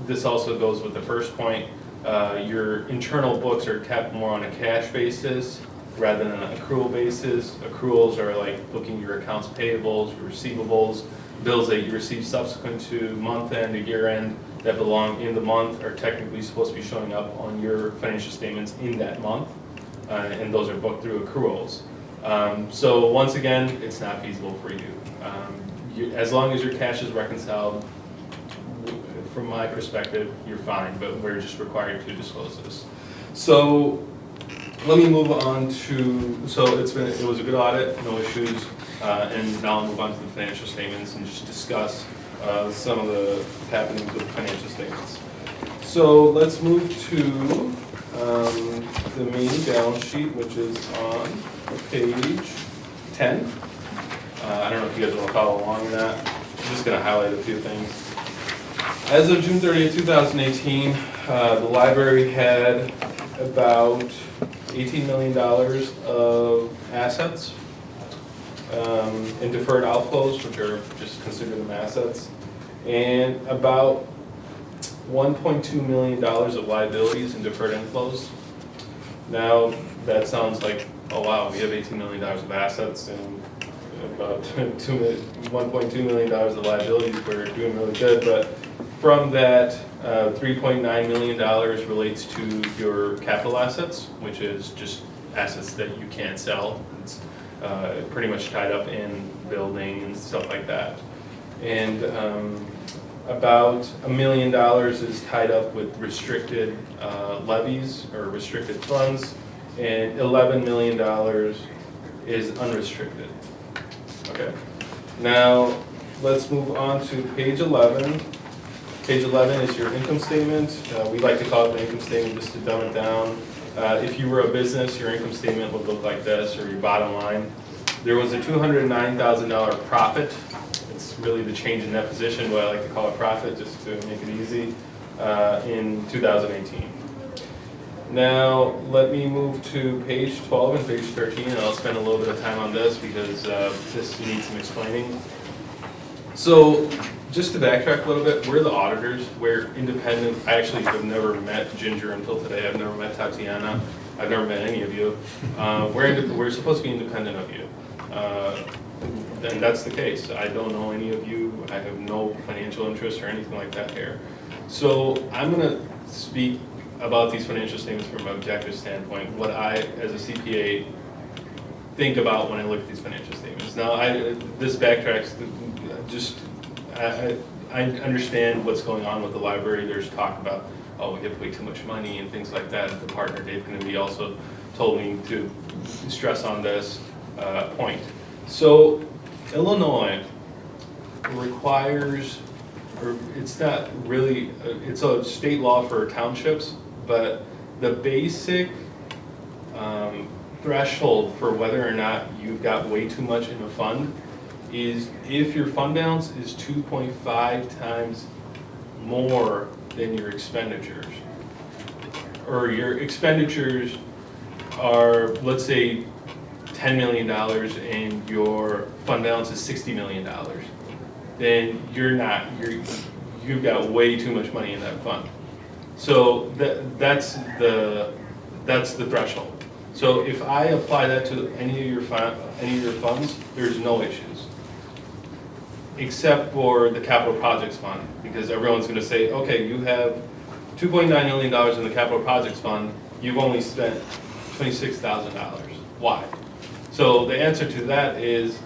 this also goes with the first point, your internal books are kept more on a cash basis rather than an accrual basis. Accruals are like booking your accounts payables, your receivables, bills that you receive subsequent to month end or year end that belong in the month are technically supposed to be showing up on your financial statements in that month, and those are booked through accruals. So once again, it's not feasible for you. As long as your cash is reconciled, from my perspective, you're fine, but we're just required to disclose this. So let me move on to, it was a good audit, no issues, and now I'll move on to the financial statements and just discuss some of the happenings with the financial statements. So let's move to the main balance sheet, which is on page 10. I don't know if you guys want to follow along or not. I'm just going to highlight a few things. As of June 30th, 2018, the library had about $18 million of assets in deferred outflows, which are just considered them assets, and about $1.2 million of liabilities in deferred inflows. Now, that sounds like, oh wow, we have $18 million of assets and about $1.2 million of liabilities. We're doing really good, but from that, $3.9 million relates to your capital assets, which is just assets that you can't sell. pretty much tied up in building and stuff like that. And about $1 million is tied up with restricted levies or restricted funds, and $11 million is unrestricted. Okay. Now, let's move on to page 11. Page 11 is your income statement. We like to call it the income statement just to dumb it down. If you were a business, your income statement would look like this, or your bottom line. There was a $209,000 profit. It's really the change in net position, what I like to call a profit, just to make it easy, in 2018. Now, let me move to page 12 and page 13, and I'll spend a little bit of time on this because this needs some explaining. So, just to backtrack a little bit, we're the auditors. We're independent. I actually have never met Ginger until today. I've never met Tatiana. I've never met any of you. We're supposed to be independent of you. And that's the case. I don't know any of you. I have no financial interest or anything like that here. So I'm going to speak about these financial statements from an objective standpoint, what I, as a CPA, think about when I look at these financial statements. Now, this backtracks, I understand what's going on with the library. There's talk about, oh, we give way too much money and things like that. The partner, Dave Kennedy, also told me to stress on this point. So, Illinois requires, or it's not really, it's a state law for townships, but the basic threshold for whether or not you've got way too much in a fund is if your fund balance is 2.5 times more than your expenditures. Or your expenditures are, let's say, $10 million and your fund balance is $60 million, then you've got way too much money in that fund. So that's the threshold. So if I apply that to any of your funds, there's no issues, except for the capital projects fund, because everyone's going to say, okay, you have $2.9 million in the capital projects fund, you've only spent $26,000. Why? So the answer to that is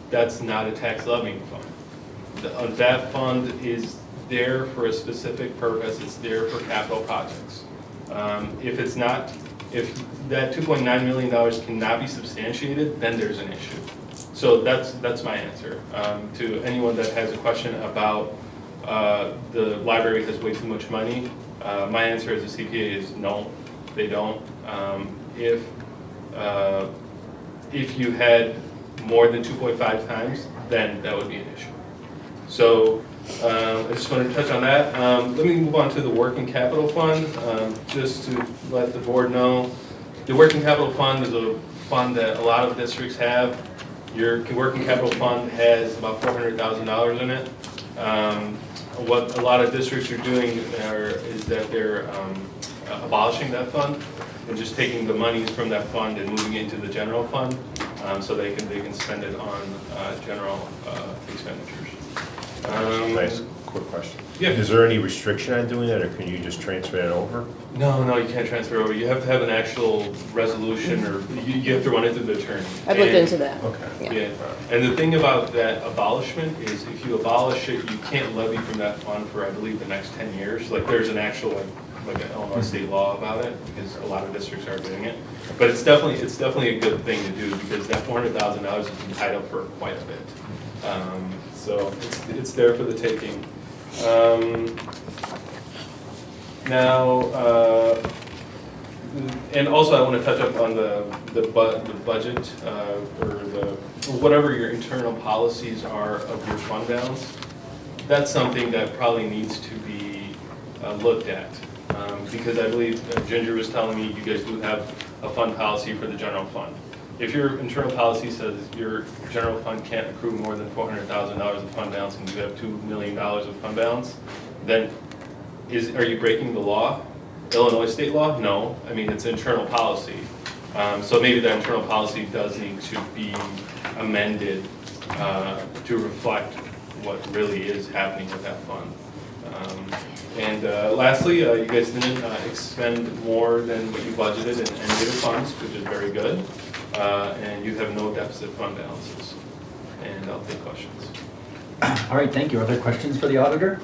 that's not a tax levying fund. That fund is there for a specific purpose. It's there for capital projects. If that $2.9 million cannot be substantiated, then there's an issue. So that's my answer. To anyone that has a question about the library has way too much money, my answer as a CPA is no, they don't. If you had more than 2.5 times, then that would be an issue. So I just wanted to touch on that. Let me move on to the working capital fund, just to let the board know. The working capital fund is a fund that a lot of districts have. Your working capital fund has about $400,000 in it. What a lot of districts are doing is that they're abolishing that fund and just taking the monies from that fund and moving it into the general fund, so they can spend it on general expenditures. Nice, quick question. Yeah. Is there any restriction on doing that, or can you just transfer it over? No, you can't transfer over. You have to have an actual resolution, or you have to run it through the attorney. I've looked into that. Okay. Yeah, and the thing about that abolishment is if you abolish it, you can't levy from that fund for, I believe, the next 10 years. Like, there's an actual, like an Illinois state law about it, because a lot of districts are doing it. But it's definitely a good thing to do, because that $400,000 has been tied up for quite a bit. So it's there for the taking. And also I want to touch up on the budget, or whatever your internal policies are of your fund balance. That's something that probably needs to be looked at, because I believe Ginger was telling me you guys do have a fund policy for the general fund. If your internal policy says your general fund can't accrue more than $400,000 of fund balance and you have $2 million of fund balance, then are you breaking the law? Illinois state law? No. I mean, it's internal policy. So maybe that internal policy does need to be amended to reflect what really is happening with that fund. And lastly, you guys didn't expend more than what you budgeted in any of the funds, which is very good. and you have no deficit fund balances. And I'll take questions. All right, thank you. Are there questions for the auditor?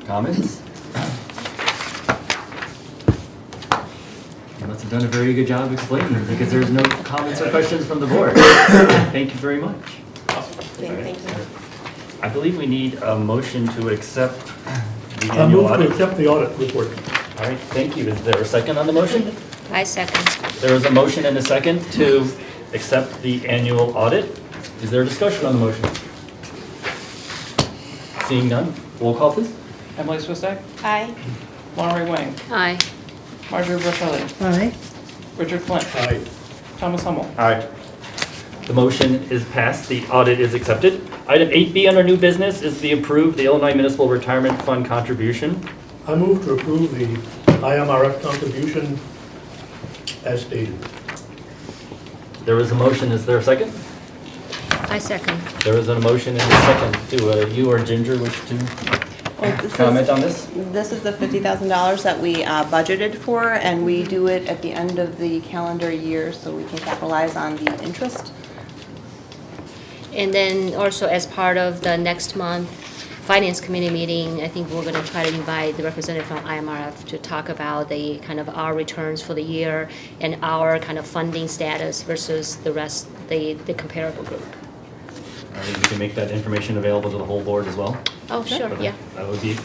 Comments? You must have done a very good job explaining because there's no comments or questions from the board. Thank you very much. Thank you. I believe we need a motion to accept the I annual move to audit. accept the audit report. All right, thank you. Is there a second on the motion? I second. There is a motion and a second to accept the annual audit. Is there a discussion on the motion? Seeing none, roll call please. Emily Swistek, Aye. Lori Wang, Aye. Marjorie Bartelli, Aye. Richard Flint, Aye. Thomas Hummel. Aye. The motion is passed, the audit is accepted. Item 8B under new business is the Illinois Municipal Retirement Fund contribution. I move to approve the IMRF contribution as stated. There is a motion, is there a second? I second. There is a motion and a second. Do you or Ginger wish to comment on this? This is the $50,000 that we budgeted for, and we do it at the end of the calendar year so we can capitalize on the interest. And then also as part of the next month Finance Committee meeting, I think we're going to try to invite the representative from IMRF to talk about the kind of our returns for the year and our kind of funding status versus the rest, the comparable group. All right, we can make that information available to the whole board as well. Oh, sure, yeah. That would be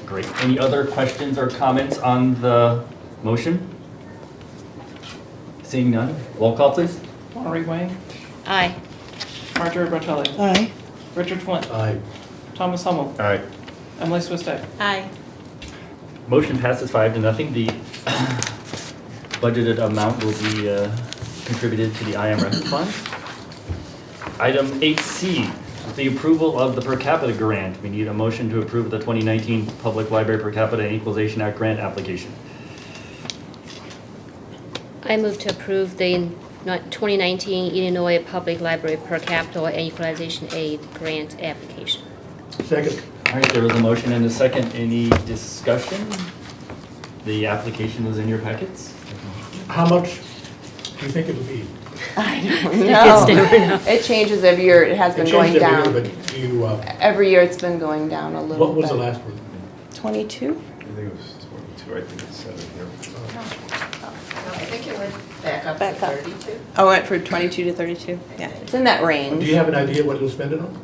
great. Any other questions or comments on the motion? Seeing none, roll call please. Lori Wang, Aye. Marjorie Bartelli, Aye. Richard Flint, Aye. Thomas Hummel, Aye. Emily Swistek. Aye. Motion passes 5-0. The budgeted amount will be contributed to the IMRF fund. Item 8C, the approval of the per capita grant. We need a motion to approve the 2019 Public Library Per Capita and Equalization Act grant application. I move to approve the 2019 Illinois Public Library Per Capita and Equalization Aid grant application. Second. All right, there was a motion and a second. Any discussion? The application was in your packets. How much do you think it would be? I don't know. It changes every year. It has been going changed down. every year, but do you, Every year it's been going down a little what was bit. the last one? 22? I think it was 22, I think it's 7 here. I think it went back up to Back up. 32. Oh, it went from 22 to 32? Yeah, it's in that range. Do you have an idea what it'll spend it on?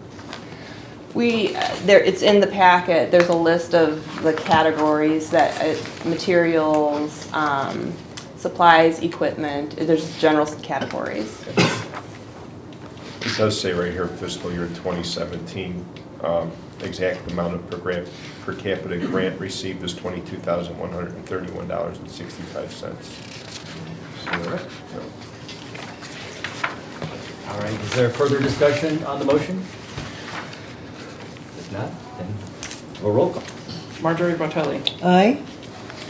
We, it's in the packet, there's a list of the categories that, materials, supplies, equipment, there's general categories. It does say right here fiscal year 2017, exact amount of per capita grant received is $22,131.65. All right, is there further discussion on the motion? If not, then we'll roll call. Marjorie Bartelli, Aye.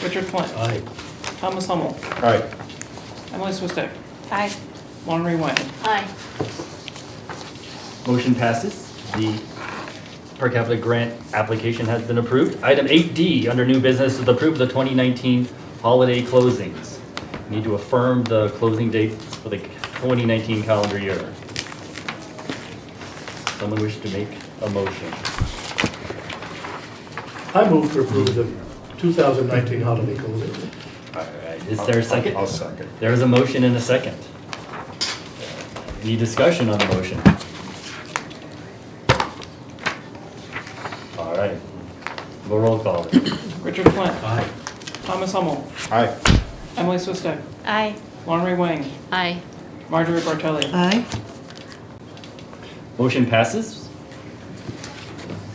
Richard Flint, Aye. Thomas Hummel, Aye. Emily Swistek, Aye. Lori Wang. Aye. Motion passes. The per capita grant application has been approved. Item 8D under new business is approve the 2019 holiday closings. Need to affirm the closing dates for the 2019 calendar year. Someone wish to make a motion? I move to approve the 2019 holiday closing. All right, is there a second? I'll second. There is a motion and a second. Any discussion on the motion? All right, we'll roll call. Richard Flint, Aye. Thomas Hummel, Aye. Emily Swistek, Aye. Lori Wang, Aye. Marjorie Bartelli. Aye. Motion passes.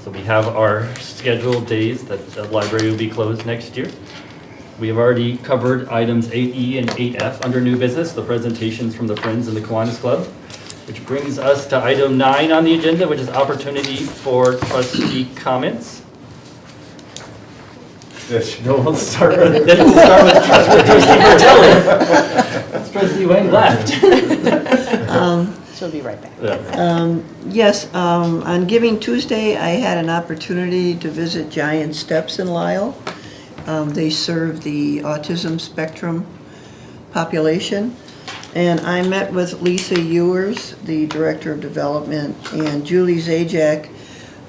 So we have our scheduled days that the library will be closed next year. We have already covered items 8E and 8F under new business, the presentations from the Friends and the Kiwanis Club, which brings us to item 9 on the agenda, which is opportunity for trustee comments. Yes. No, we'll start with trustee Bartelli. Trustee Wang left. She'll be right back. Yes, on Giving Tuesday, I had an opportunity to visit Giant Steps in Lisle. They serve the autism spectrum population. And I met with Lisa Ewers, the Director of Development, and Julie Zajac,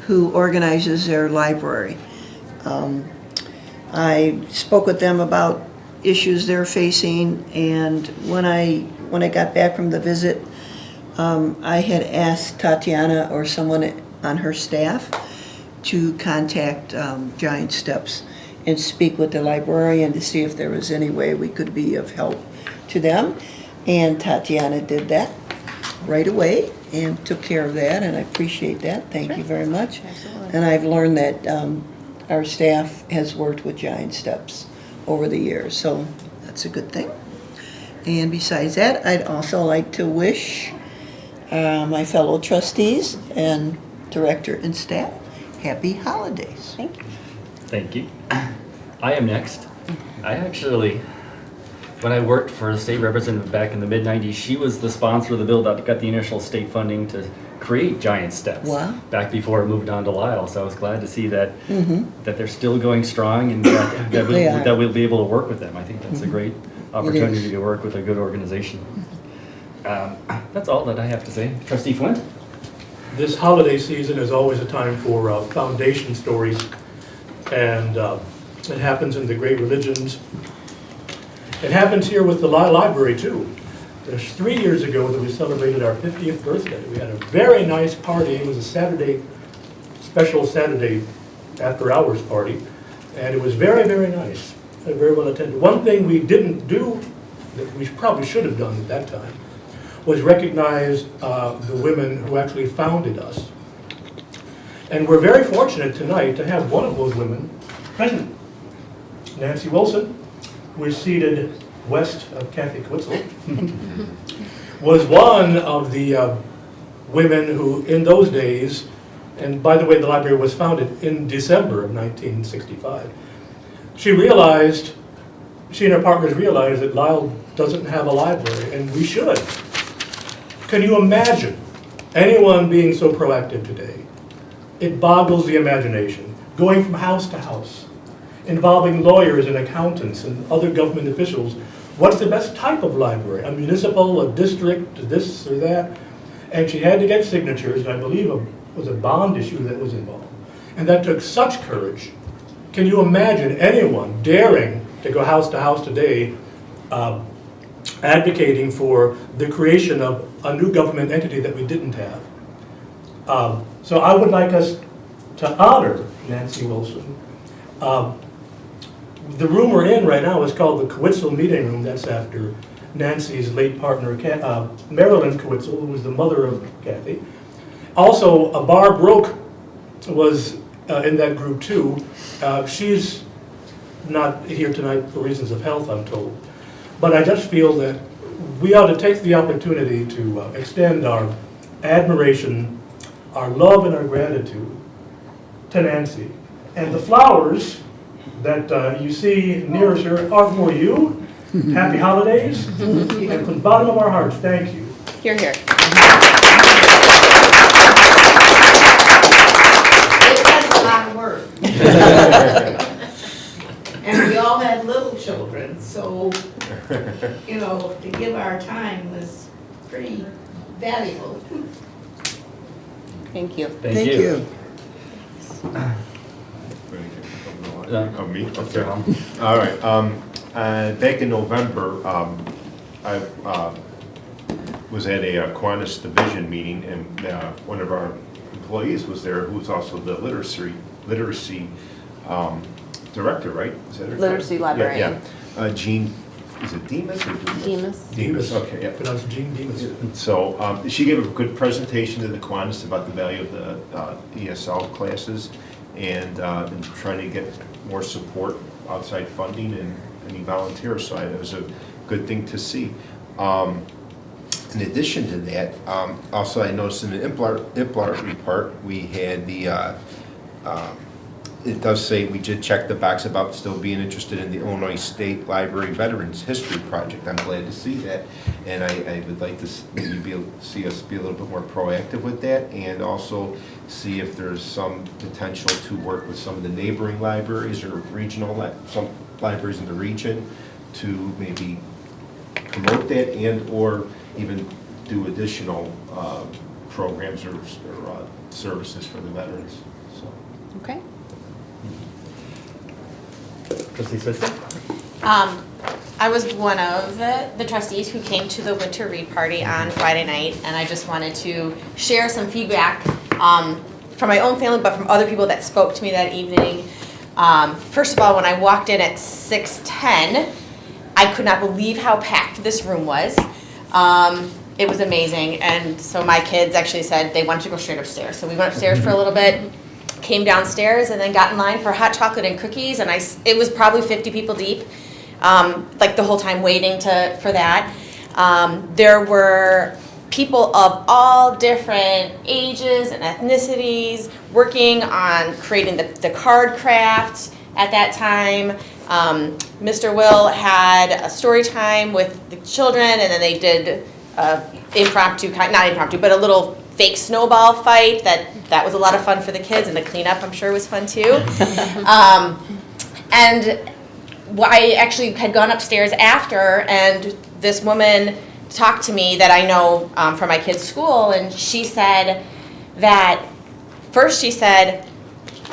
who organizes their library. I spoke with them about issues they're facing, and when I got back from the visit, I had asked Tatiana or someone on her staff to contact Giant Steps and speak with the librarian to see if there was any way we could be of help to them. And Tatiana did that right away and took care of that, and I appreciate that. Thank you very much. Absolutely. And I've learned that our staff has worked with Giant Steps over the years, so that's a good thing. And besides that, I'd also like to wish my fellow trustees and director and staff happy holidays. Thank you. Thank you. I am next. I actually, when I worked for a state representative back in the mid-90s, she was the sponsor of the bill that got the initial state funding to create Giant Steps. Wow. Back before it moved on to Lisle, so I was glad to see that that they're still going strong and that we'll be able to work with them. I think that's a great opportunity to work with a good organization. That's all that I have to say. Trustee Flint? This holiday season is always a time for foundation stories, and it happens in the great religions. It happens here with the Library too. There's 3 years ago that we celebrated our 50th birthday. We had a very nice party. It was a Saturday, special Saturday after hours party, and it was very, very nice, very well attended. One thing we didn't do that we probably should have done at that time was recognize the women who actually founded us. And we're very fortunate tonight to have one of those women present. Nancy Wilson, who is seated west of Kathy Kwitzel, was one of the women who in those days, and by the way, the library was founded in December of 1965, she and her partners realized that Lisle doesn't have a library, and we should. Can you imagine anyone being so proactive today? It boggles the imagination, going from house to house, involving lawyers and accountants and other government officials. What's the best type of library? A municipal, a district, this or that? And she had to get signatures, and I believe it was a bond issue that was involved. And that took such courage. Can you imagine anyone daring to go house to house today advocating for the creation of a new government entity that we didn't have? So I would like us to honor Nancy Wilson. The room we're in right now is called the Kwitzel Meeting Room. That's after Nancy's late partner, Marilyn Kwitzel, who was the mother of Kathy. Also, Barb Roque was in that group too. She's not here tonight for reasons of health, I'm told. But I just feel that we ought to take the opportunity to extend our admiration, our love, and our gratitude to Nancy. And the flowers that you see nearest her are for you. Happy holidays. And from the bottom of our hearts, thank you. Hear, hear. That's a lot of work. And we all had little children, so, you know, to give our time was pretty valuable. Thank you. Thank you. Me? Okay. All right. Back in November, I was at a Kiwanis Division meeting, and one of our employees was there, who was also the literacy director, right? Is that her Literacy title? librarian. Yeah. Jean, is it Demas or Demas? Demas. Demas, okay, yeah. Pronounced Jean Demas. So she gave a good presentation to the Kiwanis about the value of the ESL classes and trying to get more support, outside funding, and any volunteers. So it was a good thing to see. In addition to that, also I noticed in the IPLAR report, we had the, it does say we did check the box about still being interested in the Illinois State Library Veterans History Project. I'm glad to see that, and I would like to maybe see us be a little bit more proactive with that, and also see if there's some potential to work with some of the neighboring libraries or regional, some libraries in the region to maybe promote that and/or even do additional programs or services for the veterans, so. Okay. Trustee Swista? I was one of the trustees who came to the winter read party on Friday night, and I just wanted to share some feedback from my own family, but from other people that spoke to me that evening. First of all, when I walked in at 6:10, I could not believe how packed this room was. It was amazing, and so my kids actually said they wanted to go straight upstairs. So we went upstairs for a little bit, came downstairs, and then got in line for hot chocolate and cookies, and it was probably 50 people deep, like the whole time waiting for that. There were people of all different ages and ethnicities working on creating the card craft at that time. Mr. Will had a story time with the children, and then they did impromptu, not impromptu, but a little fake snowball fight that was a lot of fun for the kids, and the cleanup I'm sure was fun too. And I actually had gone upstairs after, and this woman talked to me that I know from my kids' school, and she said that, first she said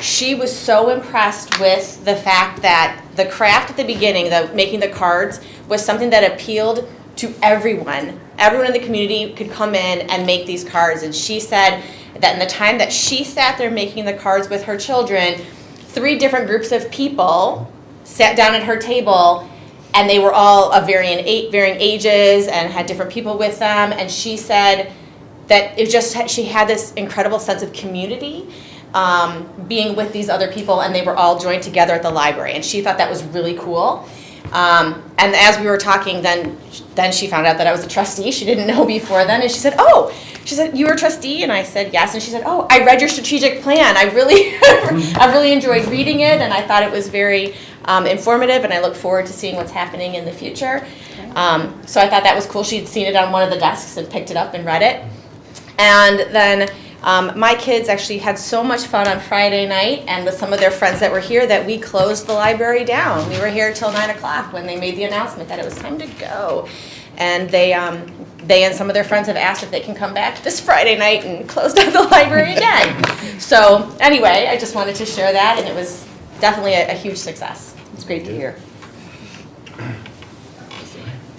she was so impressed with the fact that the craft at the beginning, making the cards, was something that appealed to everyone. Everyone in the community could come in and make these cards, and she said that in the time that she sat there making the cards with her children, 3 different groups of people sat down at her table, and they were all of varying ages and had different people with them, and she said that she had this incredible sense of community being with these other people, and they were all joined together at the library, and she thought that was really cool. And as we were talking, then she found out that I was a trustee. She didn't know before then, and she said, you were a trustee? And I said, yes. And she said, I read your strategic plan. I really enjoyed reading it, and I thought it was very informative, and I look forward to seeing what's happening in the future. So I thought that was cool. She had seen it on one of the desks and picked it up and read it. And then my kids actually had so much fun on Friday night, and with some of their friends that were here, that we closed the library down. We were here till 9 o'clock when they made the announcement that it was time to go. And they and some of their friends have asked if they can come back this Friday night and close down the library again. So anyway, I just wanted to share that, and it was definitely a huge success. It's great to hear.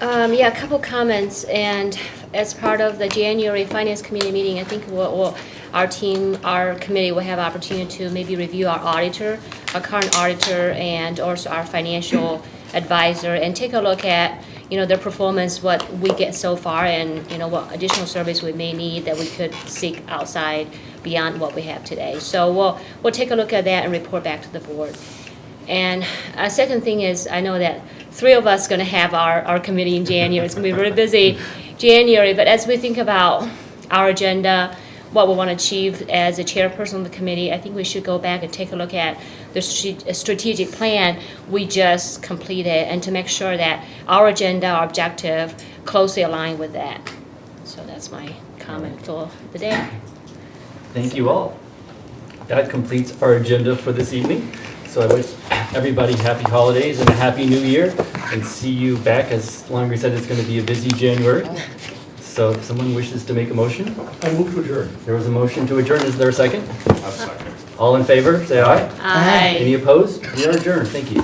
Yeah, a couple comments, and as part of the January Finance Committee meeting, I think our committee will have opportunity to maybe review our auditor, our current auditor, and also our financial advisor, and take a look at, their performance, what we get so far, and, what additional service we may need that we could seek outside beyond what we have today. So we'll take a look at that and report back to the board. And a second thing is, I know that 3 of us are going to have our committee in January. It's going to be really busy January, but as we think about our agenda, what we want to achieve as a chairperson of the committee, I think we should go back and take a look at the strategic plan we just completed, and to make sure that our agenda, our objective, closely align with that. So that's my comment for the day. Thank you all. That completes our agenda for this evening. So I wish everybody happy holidays and a happy new year, and see you back, as Laundry said, it's going to be a busy January. So if someone wishes to make a motion. I move to adjourn. There was a motion to adjourn. Is there a second? I'll second. All in favor, say aye. Aye. Any opposed? We are adjourned. Thank you.